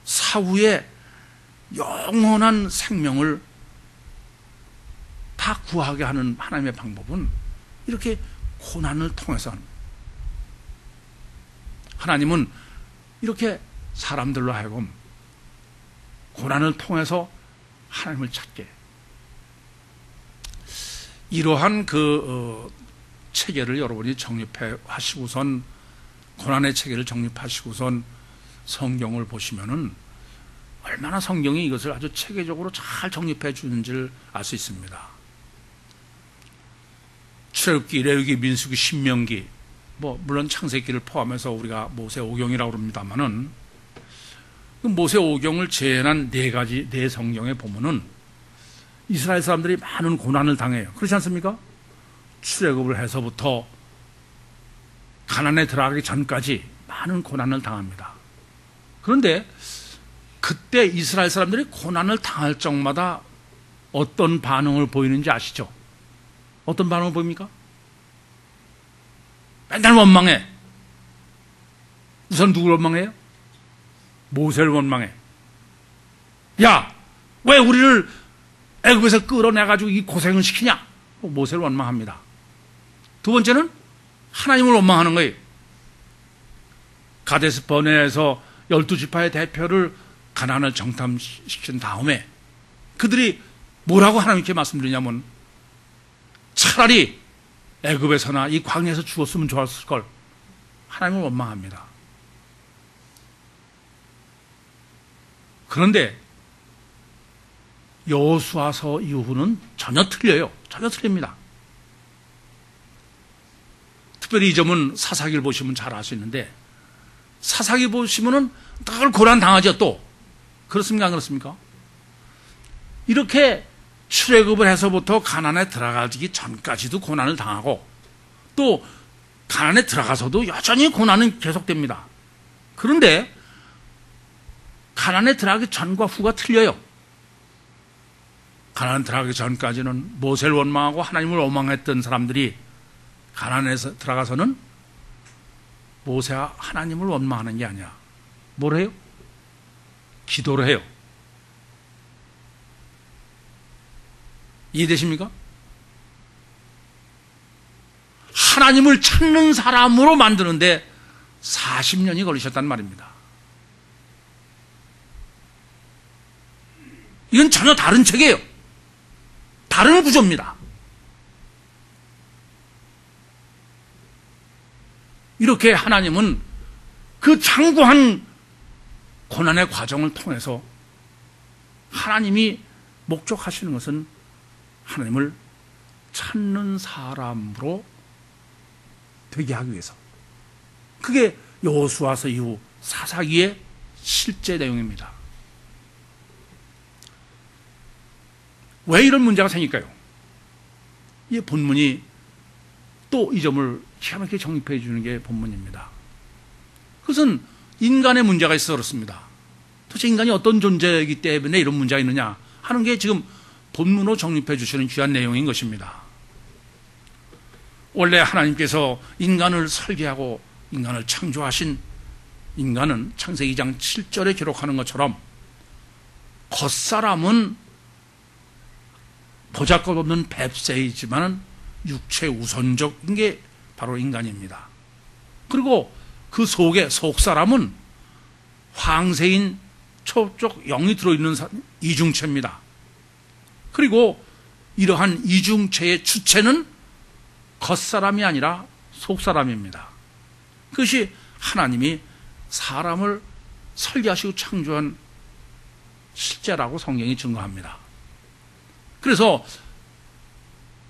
사후에 영원한 생명을 다 구하게 하는 하나님의 방법은 이렇게 고난을 통해서 하는 거예요. 하나님은 이렇게 사람들로 하여금 고난을 통해서 하나님을 찾게, 이러한 체계를 여러분이 정립해 하시고선, 고난의 체계를 정립하시고선 성경을 보시면은 얼마나 성경이 이것을 아주 체계적으로 잘 정립해 주는지를 알 수 있습니다. 출애굽기, 레위기, 민수기, 신명기, 물론 창세기를 포함해서 우리가 모세오경이라고 합니다만은, 그 모세오경을 재현한 네 성경에 보면은 이스라엘 사람들이 많은 고난을 당해요. 그렇지 않습니까? 출애굽을 해서부터 가나안에 들어가기 전까지 많은 고난을 당합니다. 그런데 그때 이스라엘 사람들이 고난을 당할 적마다 어떤 반응을 보이는지 아시죠? 어떤 반응을 보입니까? 맨날 원망해. 우선 누구를 원망해요? 모세를 원망해. 야, 왜 우리를 애굽에서 끌어내가지고 이 고생을 시키냐? 모세를 원망합니다. 두 번째는 하나님을 원망하는 거예요. 가데스 버네에서 12지파의 대표를 가나안을 정탐시킨 다음에 그들이 뭐라고 하나님께 말씀드리냐면, 차라리 애굽에서나 이 광야에서 죽었으면 좋았을 걸. 하나님을 원망합니다. 그런데 여호수아서 이후는 전혀 틀려요. 전혀 틀립니다. 특별히 이 점은 사사기를 보시면 잘 알 수 있는데, 사사기 보시면은 늘 고난 당하죠. 또 그렇습니까? 안 그렇습니까? 이렇게 출애굽을 해서부터 가나안에 들어가기 전까지도 고난을 당하고, 또 가나안에 들어가서도 여전히 고난은 계속됩니다. 그런데 가나안에 들어가기 전과 후가 틀려요. 가나안 들어가기 전까지는 모세를 원망하고 하나님을 원망했던 사람들이 가나안에서 들어가서는 모세가 하나님을 원망하는 게 아니야. 뭘 해요? 기도를 해요. 이해되십니까? 하나님을 찾는 사람으로 만드는데 40년이 걸리셨단 말입니다. 이건 전혀 다른 책이에요. 다른 구조입니다. 이렇게 하나님은 그 장구한 고난의 과정을 통해서 하나님이 목적하시는 것은 하나님을 찾는 사람으로 되게 하기 위해서. 그게 여호수아서 이후 사사기의 실제 내용입니다. 왜 이런 문제가 생길까요? 이 본문이 또 이 점을 기가 막히게 정립해 주는 게 본문입니다. 그것은 인간의 문제가 있어서 그렇습니다. 도대체 인간이 어떤 존재이기 때문에 이런 문제가 있느냐 하는 게 지금 본문으로 정립해 주시는 귀한 내용인 것입니다. 원래 하나님께서 인간을 설계하고 인간을 창조하신 인간은 창세기 2장 7절에 기록하는 것처럼 겉사람은 보잘것없는 뱁새이지만 육체 우선적인 게 바로 인간입니다. 그리고 그 속에 속사람은 황새인 초쪽 영이 들어있는 이중체입니다. 그리고 이러한 이중체의 주체는 겉사람이 아니라 속사람입니다. 그것이 하나님이 사람을 설계하시고 창조한 실제라고 성경이 증거합니다. 그래서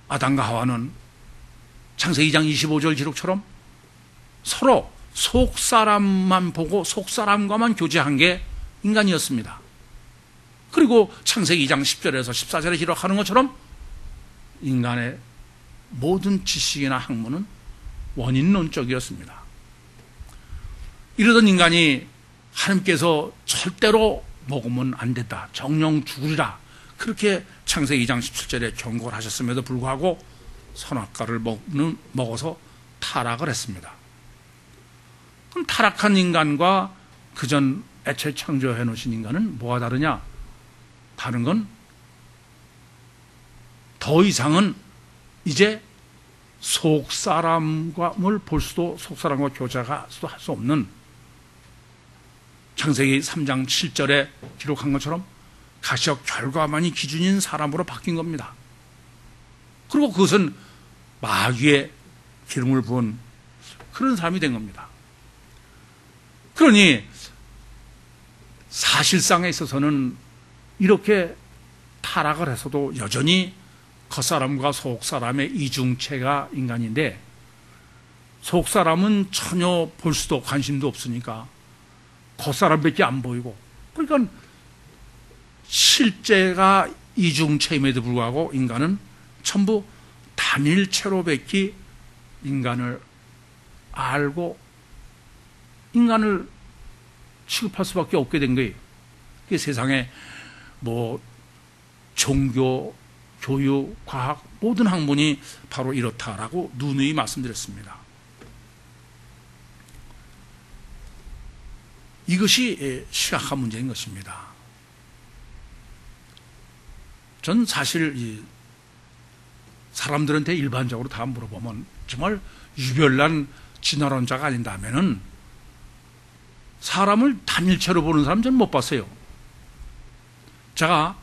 아담과 하와는 창세기 2장 25절 기록처럼 서로 속사람만 보고 속사람과만 교제한 게 인간이었습니다. 그리고 창세기 2장 10절에서 14절에 기록하는 것처럼 인간의 모든 지식이나 학문은 원인론적이었습니다. 이러던 인간이 하나님께서 절대로 먹으면 안 된다, 정령 죽으리라, 그렇게 창세기 2장 17절에 경고를 하셨음에도 불구하고 선악과를 먹어서 타락을 했습니다. 그럼 타락한 인간과 그전 애초에 창조해 놓으신 인간은 뭐가 다르냐? 다른 건 더 이상은 이제 속사람을 볼 수도, 속사람과 교제할 수 없는, 창세기 3장 7절에 기록한 것처럼 가시적 결과만이 기준인 사람으로 바뀐 겁니다. 그리고 그것은 마귀의 기름을 부은 그런 사람이 된 겁니다. 그러니 사실상에 있어서는 이렇게 타락을 해서도 여전히 겉사람과 속사람의 이중체가 인간인데, 속사람은 전혀 볼 수도 관심도 없으니까 겉사람밖에 안 보이고, 그러니까 실제가 이중체임에도 불구하고 인간은 전부 단일체로밖에 인간을 알고 인간을 취급할 수밖에 없게 된 거예요. 그게 세상에 뭐 종교, 교육, 과학 모든 학문이 바로 이렇다라고 누누이 말씀드렸습니다. 이것이 심각한 문제인 것입니다. 전 사실 사람들한테 일반적으로 다 물어보면 정말 유별난 진화론자가 아닌다면은 사람을 단일체로 보는 사람 저는 못 봤어요. 제가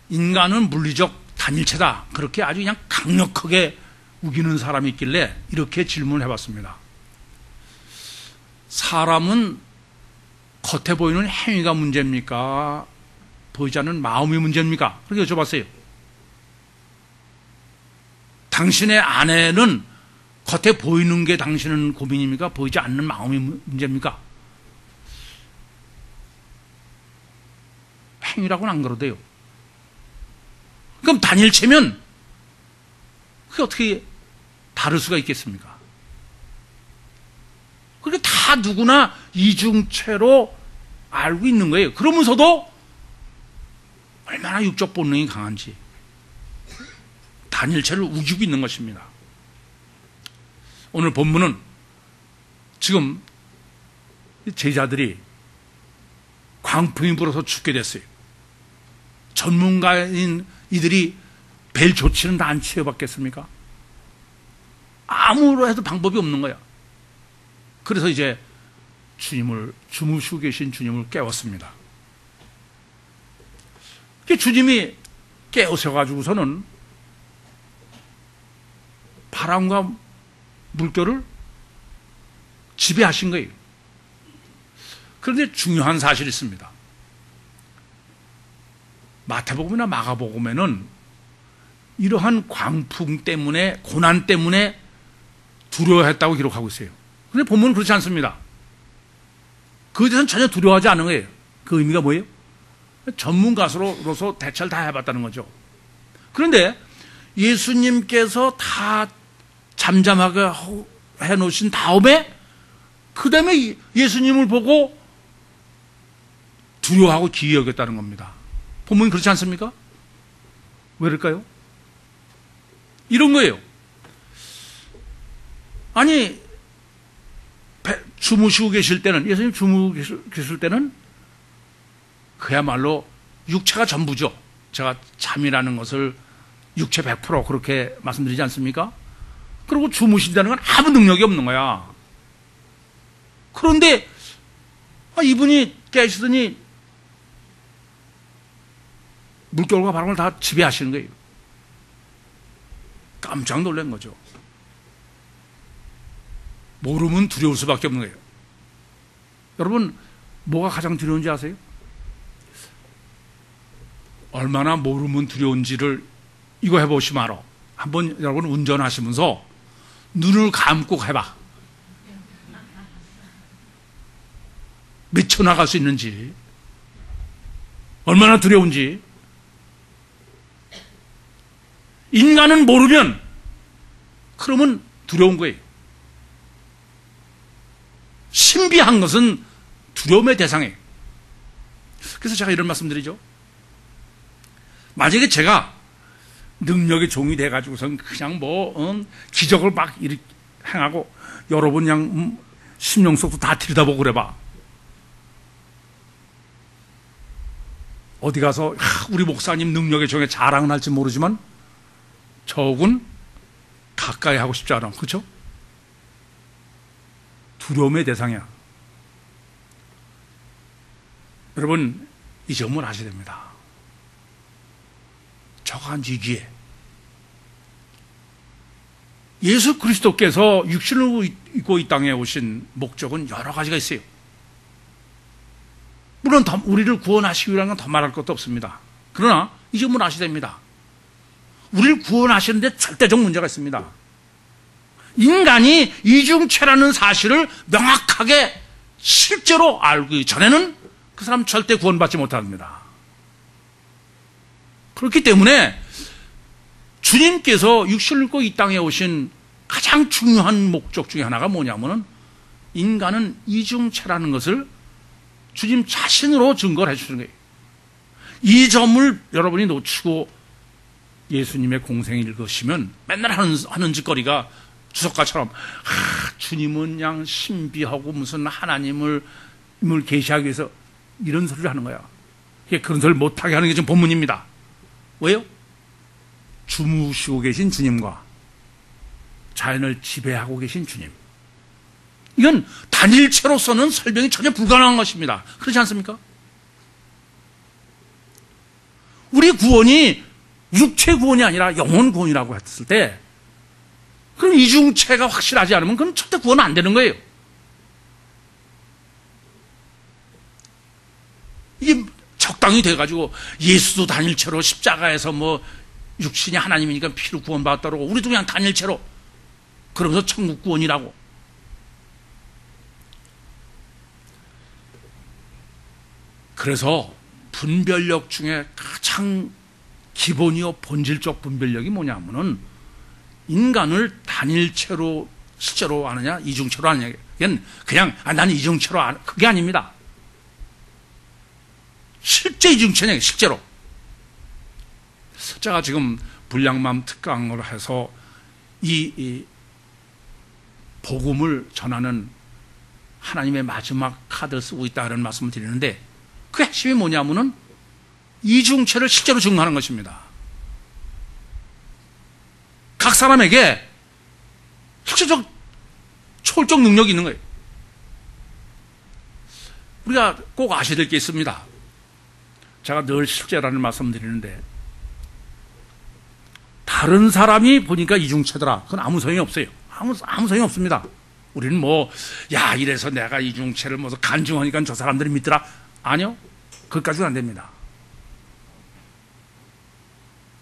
인간은 물리적 단일체다, 그렇게 아주 그냥 강력하게 우기는 사람이 있길래 이렇게 질문을 해봤습니다. 사람은 겉에 보이는 행위가 문제입니까? 보이지 않는 마음이 문제입니까? 그렇게 여쭤봤어요. 당신의 아내는 겉에 보이는 게 당신은 고민입니까? 보이지 않는 마음이 문제입니까? 행위라고는 안 그러대요. 그럼 단일체면 그게 어떻게 다를 수가 있겠습니까? 그렇게 다 누구나 이중체로 알고 있는 거예요. 그러면서도 얼마나 육적 본능이 강한지 단일체를 우기고 있는 것입니다. 오늘 본문은 지금 제자들이 광풍이 불어서 죽게 됐어요. 전문가인 이들이 벨 조치는 다 안 취해봤겠습니까? 아무로 해도 방법이 없는 거야. 그래서 이제 주무시고 계신 주님을 깨웠습니다. 주님이 깨우셔가지고서는 바람과 물결을 지배하신 거예요. 그런데 중요한 사실이 있습니다. 마태복음이나 마가복음에는 이러한 광풍 때문에, 고난 때문에 두려워했다고 기록하고 있어요. 그런데 본문은 그렇지 않습니다. 그에 대해서는 전혀 두려워하지 않은 거예요. 그 의미가 뭐예요? 전문가로서 대처를 다 해봤다는 거죠. 그런데 예수님께서 다 잠잠하게 해놓으신 다음에 그 다음에 예수님을 보고 두려워하고 기이 여겼다는 겁니다. 본문이 그렇지 않습니까? 왜 그럴까요? 이런 거예요. 아니, 주무시고 계실 때는, 예수님 주무시고 계실 때는 그야말로 육체가 전부죠. 제가 잠이라는 것을 육체 100% 그렇게 말씀드리지 않습니까? 그리고 주무신다는 건 아무 능력이 없는 거야. 그런데 이분이 깨시더니 물결과 바람을 다 지배하시는 거예요. 깜짝 놀란 거죠. 모르면 두려울 수밖에 없는 거예요. 여러분, 뭐가 가장 두려운지 아세요? 얼마나 모르면 두려운지를 이거 해보시면 알아. 한번 여러분 운전하시면서 눈을 감고 해봐. 미쳐 나갈 수 있는지, 얼마나 두려운지. 인간은 모르면 그러면 두려운 거예요. 신비한 것은 두려움의 대상이에요. 그래서 제가 이런 말씀 드리죠. 만약에 제가 능력의 종이 돼가지고선 그냥 기적을 막 이렇게 행하고 여러분 그냥 심령 속도 다 들여다보고 그래봐. 어디 가서 우리 목사님 능력의 종에 자랑은 할지 모르지만 적은 가까이 하고 싶지 않아. 그렇죠? 두려움의 대상이야. 여러분, 이 점을 아셔야 됩니다. 저한 위기에 예수 그리스도께서 육신을 입고 이 땅에 오신 목적은 여러 가지가 있어요. 물론 우리를 구원하시기 위한 건 더 말할 것도 없습니다. 그러나 이 점을 아셔야 됩니다. 우리를 구원하시는데 절대적 문제가 있습니다. 인간이 이중체라는 사실을 명확하게 실제로 알기 전에는 그 사람 절대 구원받지 못합니다. 그렇기 때문에 주님께서 육신을 입고 이 땅에 오신 가장 중요한 목적 중에 하나가 뭐냐면은 인간은 이중체라는 것을 주님 자신으로 증거를 해주시는 거예요. 이 점을 여러분이 놓치고 예수님의 공생 읽으시면 맨날 하는 짓거리가 주석가처럼 주님은 그냥 신비하고 무슨 하나님을 계시하기 위해서 이런 소리를 하는 거야. 그런 소리를 못하게 하는 게 지금 본문입니다. 왜요? 주무시고 계신 주님과 자연을 지배하고 계신 주님. 이건 단일체로서는 설명이 전혀 불가능한 것입니다. 그렇지 않습니까? 우리 구원이 육체 구원이 아니라 영혼 구원이라고 했을 때 그럼 이중체가 확실하지 않으면 그건 절대 구원 안 되는 거예요. 이게 적당히 돼가지고 예수도 단일체로 십자가에서 육신이 하나님이니까 피로 구원받았다고 우리도 그냥 단일체로 그러면서 천국 구원이라고. 그래서 분별력 중에 가장 기본이요 본질적 분별력이 뭐냐면은 인간을 단일체로 실제로 아느냐 이중체로 아느냐. 이건 그냥 나는 이중체로 아는 그게 아닙니다. 실제 이중체냐 실제로. 제가 지금 불량맘 특강을 해서 이 복음을 전하는 하나님의 마지막 카드를 쓰고 있다는 말씀을 드리는데 그 핵심이 뭐냐면은 이중체를 실제로 증거하는 것입니다. 각 사람에게 실제적 초월적 능력이 있는 거예요. 우리가 꼭 아셔야 될 게 있습니다. 제가 늘 실제라는 말씀 드리는데, 다른 사람이 보니까 이중체더라. 그건 아무 소용이 없어요. 아무 소용이 없습니다. 우리는 이래서 내가 이중체를 간증하니까 저 사람들이 믿더라. 아니요. 그것까지는 안 됩니다.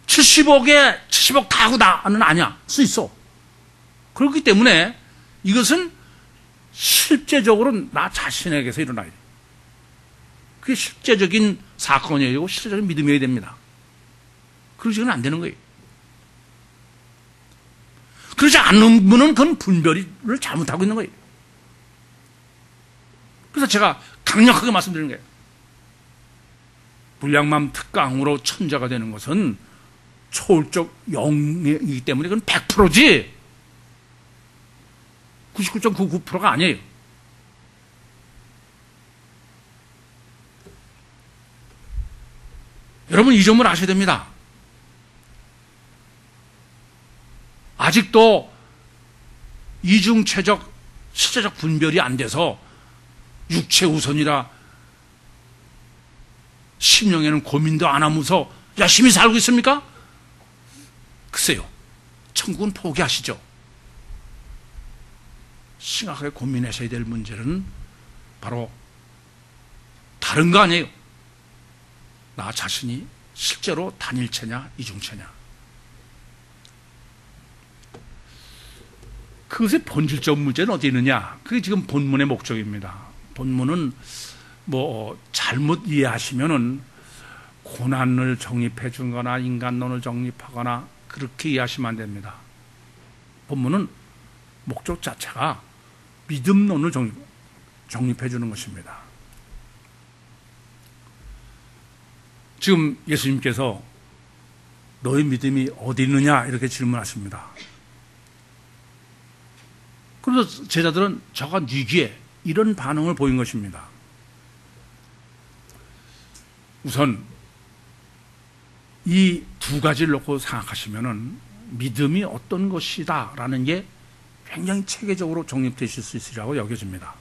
70억 가구다는 아니야. 수 있어. 그렇기 때문에 이것은 실제적으로 나 자신에게서 일어나야 돼. 그게 실제적인 사건이어야 되고 실제적인 믿음이어야 됩니다. 그러지는 안 되는 거예요. 그러지 않는 분은 그건 분별을 잘못하고 있는 거예요. 그래서 제가 강력하게 말씀드리는 거예요. 불량맘 특강으로 천자가 되는 것은 초월적 영이기 때문에 그건 100%지 99.99%가 아니에요. 여러분 이 점을 아셔야 됩니다. 아직도 이중체적 실제적 분별이 안 돼서 육체 우선이라 심령에는 고민도 안 하면서 열심히 살고 있습니까? 글쎄요. 천국은 포기하시죠. 심각하게 고민하셔야 될 문제는 바로 다른 거 아니에요. 나 자신이 실제로 단일체냐 이중체냐. 그것의 본질적 문제는 어디 있느냐. 그게 지금 본문의 목적입니다. 본문은 잘못 이해하시면은 고난을 정립해 준 거나 인간론을 정립하거나 그렇게 이해하시면 안 됩니다. 본문은 목적 자체가 믿음론을 정립해 주는 것입니다. 지금 예수님께서 너의 믿음이 어디 있느냐 이렇게 질문하십니다. 그래서 제자들은 저가 뉘기에 이런 반응을 보인 것입니다. 우선 이 두 가지를 놓고 생각하시면은 믿음이 어떤 것이다라는 게 굉장히 체계적으로 정립되실 수 있으리라고 여겨집니다.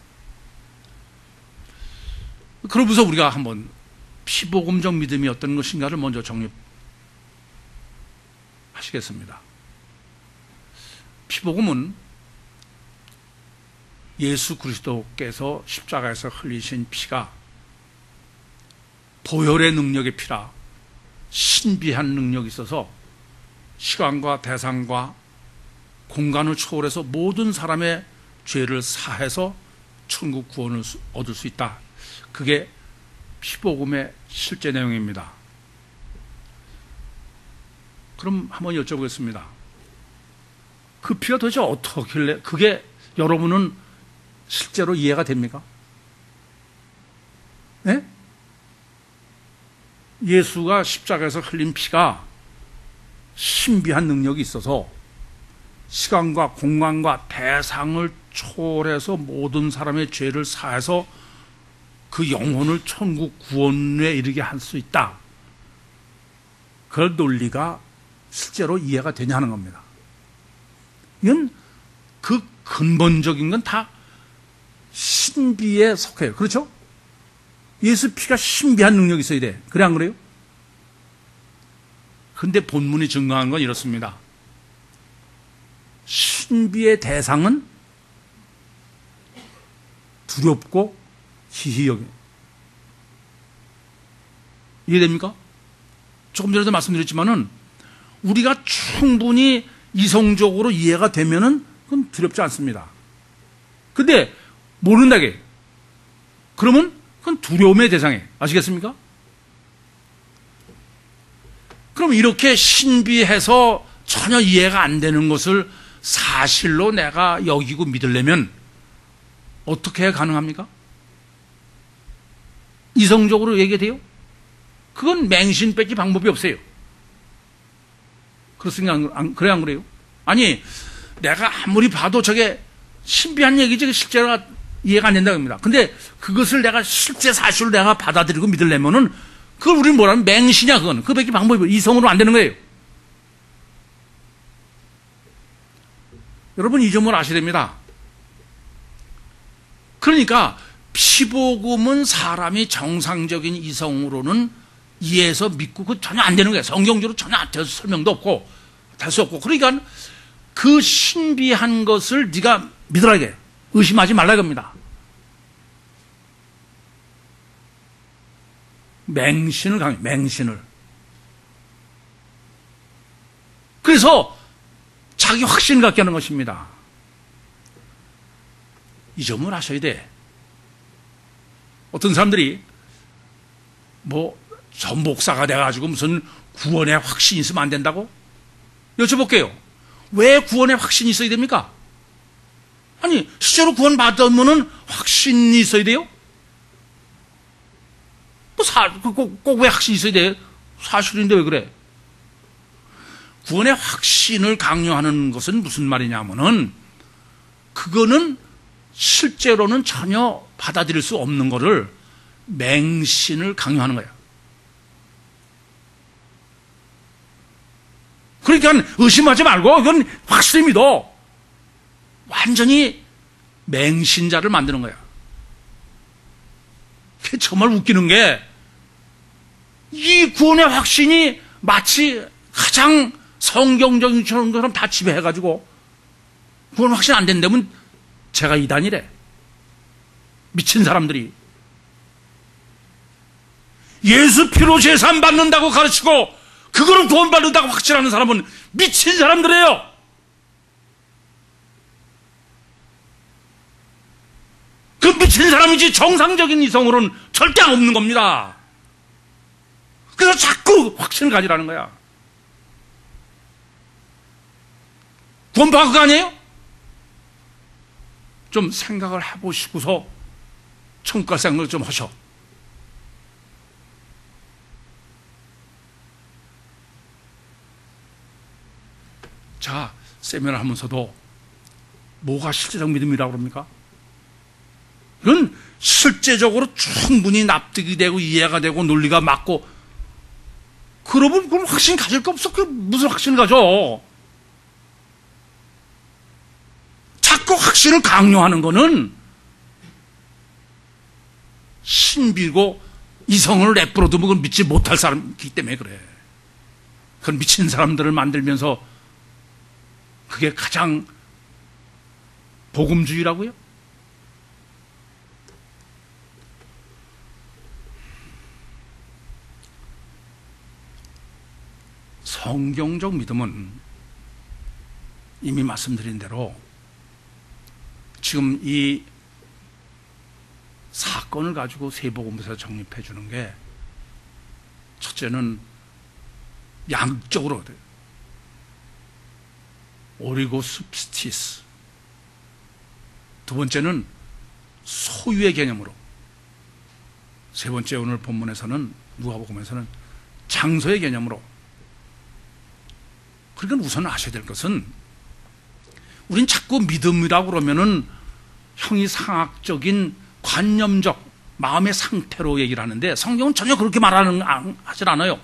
그러면서 우리가 한번 피복음적 믿음이 어떤 것인가를 먼저 정립하시겠습니다. 피복음은 예수 그리스도께서 십자가에서 흘리신 피가 보혈의 능력의 피라 신비한 능력이 있어서 시간과 대상과 공간을 초월해서 모든 사람의 죄를 사해서 천국 구원을 얻을 수 있다. 그게 피복음의 실제 내용입니다. 그럼 한번 여쭤보겠습니다. 그 피가 도대체 어떻길래 그게 여러분은 실제로 이해가 됩니까? 네? 예수가 십자가에서 흘린 피가 신비한 능력이 있어서 시간과 공간과 대상을 초월해서 모든 사람의 죄를 사해서 그 영혼을 천국 구원에 이르게 할 수 있다. 그 논리가 실제로 이해가 되냐 하는 겁니다. 이건 그 근본적인 건 다 신비에 속해요. 그렇죠? 예수 피가 신비한 능력이 있어야 돼. 그래 안 그래요? 근데 본문이 증거한 건 이렇습니다. 신비의 대상은 두렵고 희희 여겨. 이해됩니까? 조금 전에도 말씀드렸지만은 우리가 충분히 이성적으로 이해가 되면은 그건 두렵지 않습니다. 근데 모른다게 그러면 그건 두려움의 대상이에요. 아시겠습니까? 그럼 이렇게 신비해서 전혀 이해가 안 되는 것을 사실로 내가 여기고 믿으려면 어떻게 가능합니까? 이성적으로 얘기돼요? 그건 맹신밖에 방법이 없어요. 그렇습니까? 그래 안 그래요? 아니 내가 아무리 봐도 저게 신비한 얘기지 실제로 이해가 안 된다고 합니다. 근데 그것을 내가 실제 사실로 내가 받아들이고 믿으려면은 그걸 우리는 뭐라면 맹신이야 그거는. 그밖에 방법이 이성으로 안 되는 거예요. 여러분 이 점을 아셔야 됩니다. 그러니까 피복음은 사람이 정상적인 이성으로는 이해해서 믿고 그 전혀 안 되는 거예요. 성경적으로 전혀 설명도 없고 될 수 없고. 그러니까 그 신비한 것을 네가 믿으라 이게, 의심하지 말라 이겁니다. 맹신을 강요, 맹신을. 그래서 자기 확신을 갖게 하는 것입니다. 이 점을 아셔야 돼. 어떤 사람들이 전 목사가 돼가지고 무슨 구원의 확신이 있으면 안 된다고? 여쭤볼게요. 왜 구원의 확신이 있어야 됩니까? 아니, 실제로 구원 받으면은 확신이 있어야 돼요? 꼭 왜 확신이 있어야 돼? 사실인데 왜 그래? 구원의 확신을 강요하는 것은 무슨 말이냐면은, 그거는 실제로는 전혀 받아들일 수 없는 거를 맹신을 강요하는 거예요. 그러니까 의심하지 말고 이건 확실히 믿어. 완전히 맹신자를 만드는 거야. 그게 정말 웃기는 게, 이 구원의 확신이 마치 가장 성경적인 것처럼 다 지배해가지고 구원 확신 안 된다면 제가 이단이래. 미친 사람들이. 예수 피로 제산 받는다고 가르치고 그거를 구원 받는다고 확신하는 사람은 미친 사람들이에요. 그 미친 사람이지 정상적인 이성으로는 절대 없는 겁니다. 그래서 자꾸 확신을 가지라는 거야. 구원 받은 거 아니에요? 좀 생각을 해보시고서 천국갈 생각을 좀 하셔. 자, 세미나 하면서도 뭐가 실제적 믿음이라고 그럽니까? 이건 실제적으로 충분히 납득이 되고 이해가 되고 논리가 맞고, 그러면 그럼 확신 가질 거 없어. 그 무슨 확신을 가져? 자꾸 확신을 강요하는 거는 신비고 이성을 내버려두면 그건 믿지 못할 사람이기 때문에 그래. 그건 미친 사람들을 만들면서 그게 가장 복음주의라고요? 성경적 믿음은 이미 말씀드린 대로 지금 이 사건을 가지고 세복음에서 정립해 주는 게, 첫째는 양적으로 오리고 습스티스, 두 번째는 소유의 개념으로, 세 번째 오늘 본문에서는, 누가복음에서는 장소의 개념으로. 그러니까 우선 아셔야 될 것은, 우린 자꾸 믿음이라고 그러면은 형이상학적인 관념적 마음의 상태로 얘기를 하는데, 성경은 전혀 그렇게 하질 않아요.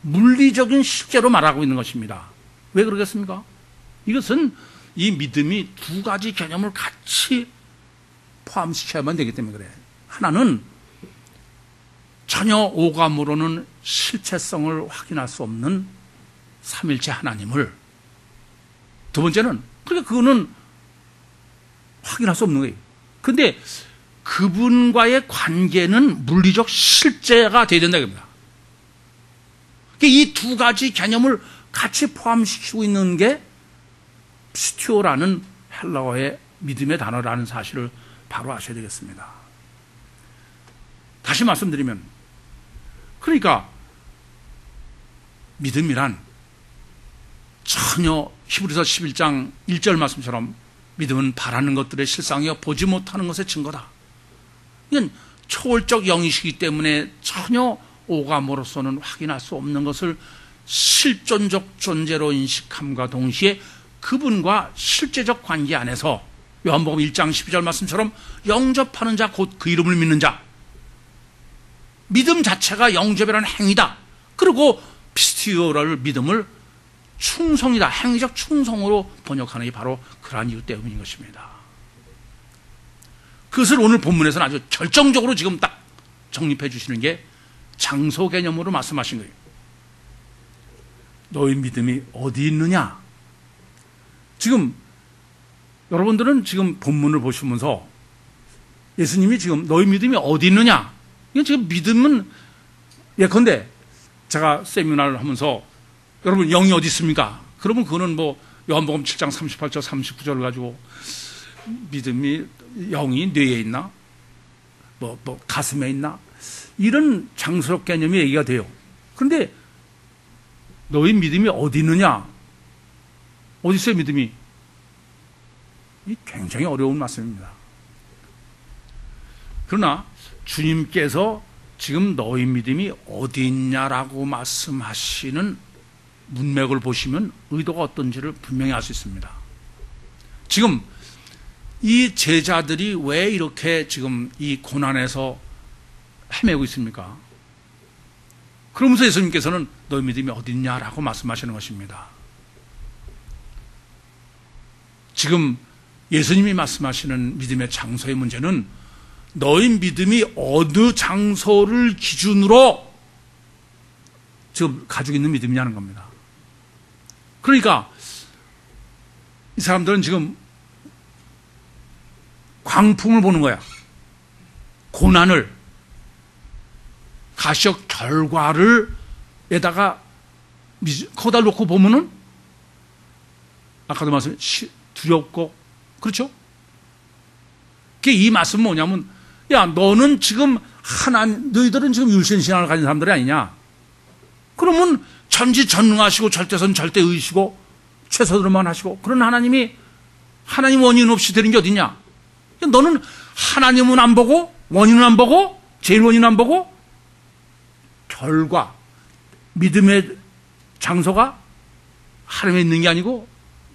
물리적인 실제로 말하고 있는 것입니다. 왜 그러겠습니까? 이것은 이 믿음이 두 가지 개념을 같이 포함시켜야만 되기 때문에 그래. 하나는 전혀 오감으로는 실체성을 확인할 수 없는 삼일체 하나님을, 두 번째는 그러니까 그거는 확인할 수 없는 거예요. 그런데 그분과의 관계는 물리적 실제가 되어야 된다 이겁니다. 이 두 가지 개념을 같이 포함시키고 있는 게 피스티오라는 헬라어의 믿음의 단어라는 사실을 바로 아셔야 되겠습니다. 다시 말씀드리면, 그러니까 믿음이란 전혀 히브리서 11장 1절 말씀처럼 믿음은 바라는 것들의 실상이요 보지 못하는 것의 증거다. 이건 초월적 영이시기 때문에 전혀 오감으로서는 확인할 수 없는 것을 실존적 존재로 인식함과 동시에 그분과 실제적 관계 안에서 요한복음 1장 12절 말씀처럼 영접하는 자, 곧 그 이름을 믿는 자, 믿음 자체가 영접이라는 행위다. 그리고 피스티오라를 믿음을 충성이다. 행위적 충성으로 번역하는 게 바로 그러한 이유 때문인 것입니다. 그것을 오늘 본문에서는 아주 결정적으로 지금 딱 정립해 주시는 게 장소 개념으로 말씀하신 거예요. 너희 믿음이 어디 있느냐? 지금 여러분들은 지금 본문을 보시면서 예수님이 지금 너희 믿음이 어디 있느냐? 이건 지금 믿음은 예컨대 제가 세미나를 하면서 여러분 영이 어디 있습니까? 그러면 그거는 뭐 요한복음 7장 38절 39절을 가지고 믿음이 영이 뇌에 있나? 뭐 가슴에 있나? 이런 장소적 개념이 얘기가 돼요. 그런데 너희 믿음이 어디 있느냐? 어디 있어요 믿음이? 이 굉장히 어려운 말씀입니다. 그러나 주님께서 지금 너희 믿음이 어디 있냐라고 말씀하시는 문맥을 보시면 의도가 어떤지를 분명히 알 수 있습니다. 지금 이 제자들이 왜 이렇게 지금 이 고난에서 헤매고 있습니까? 그러면서 예수님께서는 너희 믿음이 어디 있냐라고 말씀하시는 것입니다. 지금 예수님이 말씀하시는 믿음의 장소의 문제는 너희 믿음이 어느 장소를 기준으로 지금 가지고 있는 믿음이냐는 겁니다. 그러니까 이 사람들은 지금 광풍을 보는 거야. 고난을, 가시적 결과를 에다가 거기다 놓고 보면은 아까도 말씀 두렵고 그렇죠? 이 말씀은 뭐냐면 야 너는 지금 너희들은 지금 율신신앙을 가진 사람들이 아니냐? 그러면 전지전능하시고 절대선 절대의시고 최선으로만 하시고 그런 하나님 원인 없이 되는 게 어딨냐? 너는 하나님은 안 보고 원인은 안 보고 제일 원인 안 보고 결과 믿음의 장소가 하나님에 있는 게 아니고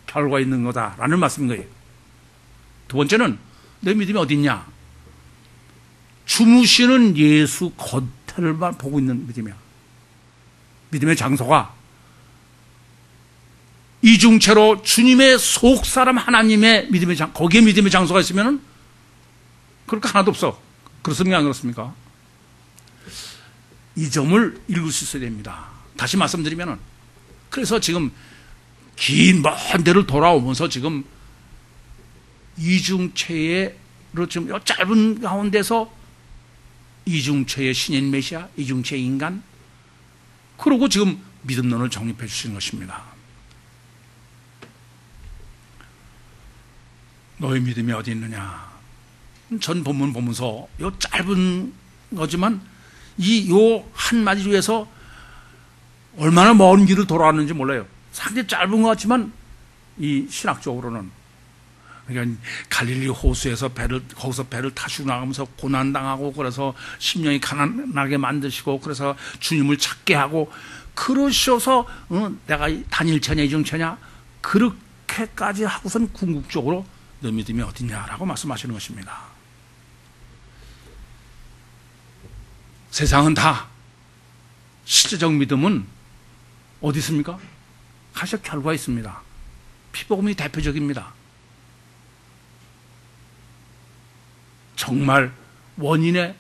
결과에 있는 거다라는 말씀인 거예요. 두 번째는 내 믿음이 어디 있냐? 주무시는 예수 겉을만 보고 있는 믿음이야. 믿음의 장소가 이중체로 주님의 속사람 하나님의 믿음의 거기에 믿음의 장소가 있으면은 그럴 거 하나도 없어. 그렇습니까? 안 그렇습니까? 이 점을 읽을 수 있어야 됩니다. 다시 말씀드리면은 그래서 지금 긴 먼 데를 돌아오면서 지금 이중체로 지금 이 짧은 가운데서 이중체의 신인 메시아, 이중체의 인간 그러고 지금 믿음론을 정립해 주시는 것입니다. 너의 믿음이 어디 있느냐? 전 본문 보면서 요 짧은 거지만 요 한마디 위해서 얼마나 먼 길을 돌아왔는지 몰라요. 상당히 짧은 것 같지만 이 신학적으로는 그러니까 갈릴리 호수에서 거기서 배를 타시고 나가면서 고난당하고 그래서 심령이 가난하게 만드시고 그래서 주님을 찾게 하고 그러셔서 내가 단일체냐 이중체냐 그렇게까지 하고선 궁극적으로 너 믿음이 어디냐라고 말씀하시는 것입니다. 세상은 다 실제적 믿음은 어디 있습니까? 가시적 결과에 있습니다. 피복음이 대표적입니다. 정말 원인의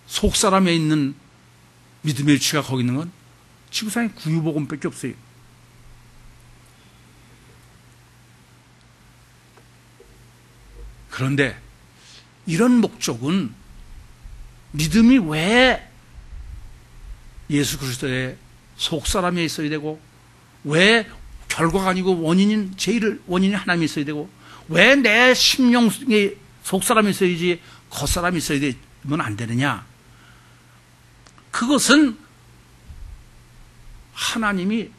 속사람에 있는 믿음의 위치가 거기 있는 건 지구상에 구유복음밖에 없어요. 그런데 이런 목적은 믿음이 왜 예수 그리스도의 속사람에 있어야 되고 왜 결과가 아니고 원인이 하나님이 있어야 되고 왜 내 심령의 속사람이 있어야지 겉사람이 있어야 되면 안 되느냐? 그것은 하나님이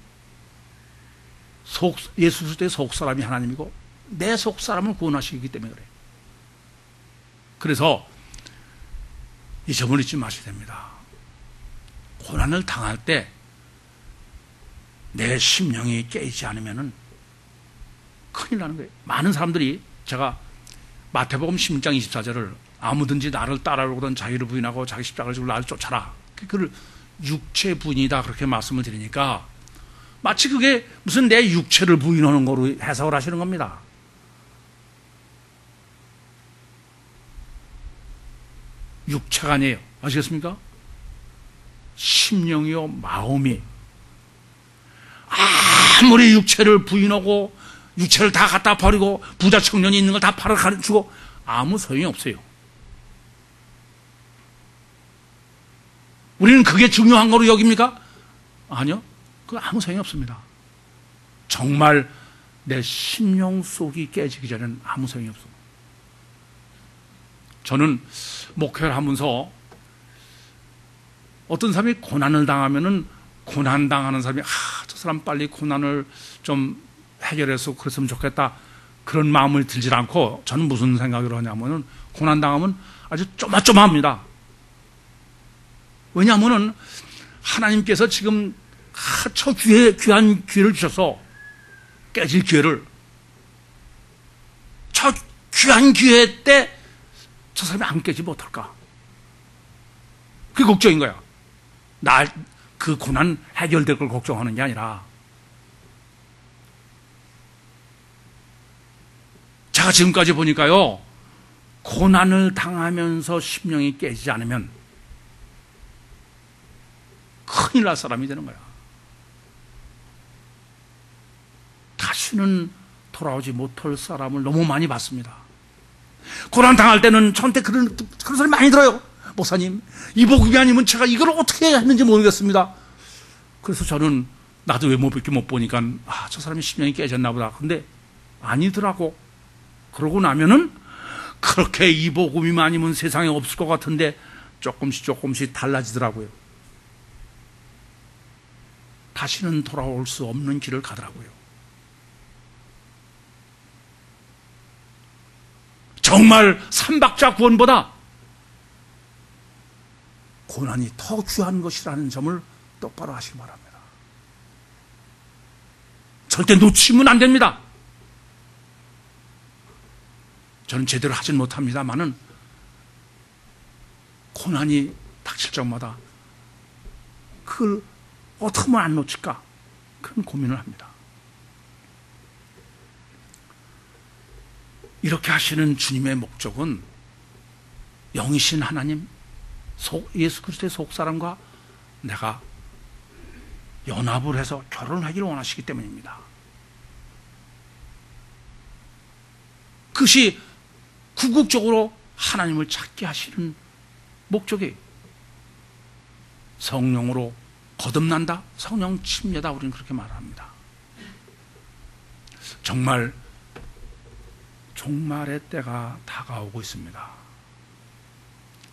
예수 그리스도의 속사람이 하나님이고 내 속사람을 구원하시기 때문에 그래요. 그래서 이 점을 잊지 마셔야 됩니다. 고난을 당할 때 내 심령이 깨이지 않으면 큰일 나는 거예요. 많은 사람들이 제가 마태복음 16장 24절을 아무든지 나를 따라오거든 자기를 부인하고 자기 십자가를 지고 나를 쫓아라. 그걸 육체 부인이다 그렇게 말씀을 드리니까 마치 그게 무슨 내 육체를 부인하는 거로 해석을 하시는 겁니다. 육체가 아니에요. 아시겠습니까? 심령이요 마음이 아무리 육체를 부인하고 육체를 다 갖다 버리고 부자 청년이 있는 걸 다 팔아 가르치고 아무 소용이 없어요. 우리는 그게 중요한 거로 여깁니까? 아니요. 그거 아무 소용이 없습니다. 정말 내 심령 속이 깨지기 전에는 아무 소용이 없어요. 저는 목회를 하면서 어떤 사람이 고난을 당하면은 고난당하는 사람이 저 사람 빨리 고난을 좀 해결해서 그랬으면 좋겠다 그런 마음을 들지 않고 저는 무슨 생각을 하냐면은 고난당하면 아주 쪼마쪼마합니다. 왜냐하면은 하나님께서 지금 저 귀한 기회를 주셔서 깨질 기회를 저 귀한 기회 때 저 사람이 안 깨지 못할까? 그게 걱정인 거야. 그 고난 해결될 걸 걱정하는 게 아니라 제가 지금까지 보니까요 고난을 당하면서 심령이 깨지지 않으면 큰일 날 사람이 되는 거야. 다시는 돌아오지 못할 사람을 너무 많이 봤습니다. 고난 당할 때는 저한테 그런 소리 많이 들어요. 목사님, 이 복음이 아니면 제가 이걸 어떻게 했는지 모르겠습니다. 그래서 저는 나도 외모밖에 못 보니까 저 사람이 심령이 깨졌나 보다. 근데 아니더라고. 그러고 나면은 그렇게 이 복음이 아니면 세상에 없을 것 같은데 조금씩 달라지더라고요. 다시는 돌아올 수 없는 길을 가더라고요. 정말 삼박자 구원보다 고난이 더 귀한 것이라는 점을 똑바로 하시기 바랍니다. 절대 놓치면 안 됩니다. 저는 제대로 하진 못합니다만은 고난이 닥칠 적마다 그걸 어떻게 하면 안 놓칠까 그런 고민을 합니다. 이렇게 하시는 주님의 목적은 영이신 하나님, 예수 그리스도의 속사람과 내가 연합을 해서 결혼하기를 원하시기 때문입니다. 그것이 궁극적으로 하나님을 찾게 하시는 목적이 성령으로 거듭난다, 성령 침례다, 우리는 그렇게 말합니다. 정말 종말의 때가 다가오고 있습니다.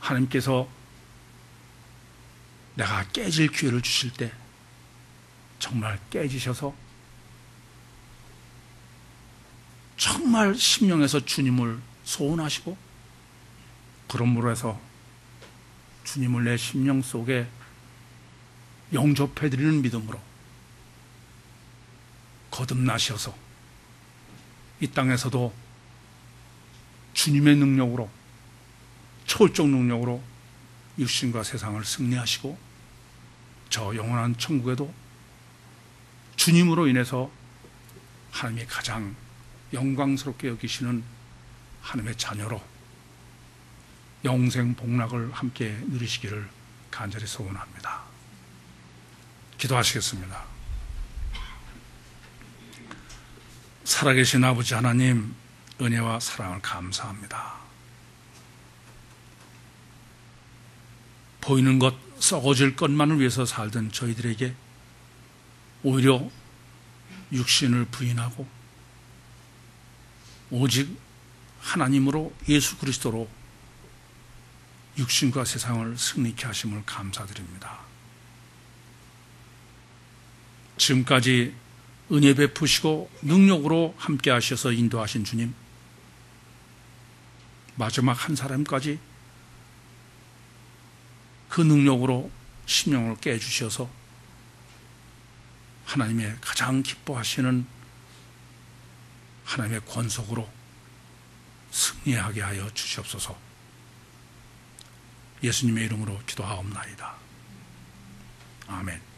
하나님께서 내가 깨질 기회를 주실 때 정말 깨지셔서 정말 심령에서 주님을 소원하시고 그러므로 해서 주님을 내 심령 속에 영접해드리는 믿음으로 거듭나셔서 이 땅에서도 주님의 능력으로 초월적 능력으로 육신과 세상을 승리하시고 저 영원한 천국에도 주님으로 인해서 하나님이 가장 영광스럽게 여기시는 하나님의 자녀로 영생 복락을 함께 누리시기를 간절히 소원합니다. 기도하시겠습니다. 살아계신 아버지 하나님, 은혜와 사랑을 감사합니다. 보이는 것, 썩어질 것만을 위해서 살던 저희들에게 오히려 육신을 부인하고 오직 하나님으로 예수 그리스도로 육신과 세상을 승리케 하심을 감사드립니다. 지금까지 은혜 베푸시고 능력으로 함께 하셔서 인도하신 주님, 마지막 한 사람까지 그 능력으로 심령을 깨주셔서 하나님의 가장 기뻐하시는 하나님의 권속으로 승리하게 하여 주시옵소서. 예수님의 이름으로 기도하옵나이다. 아멘.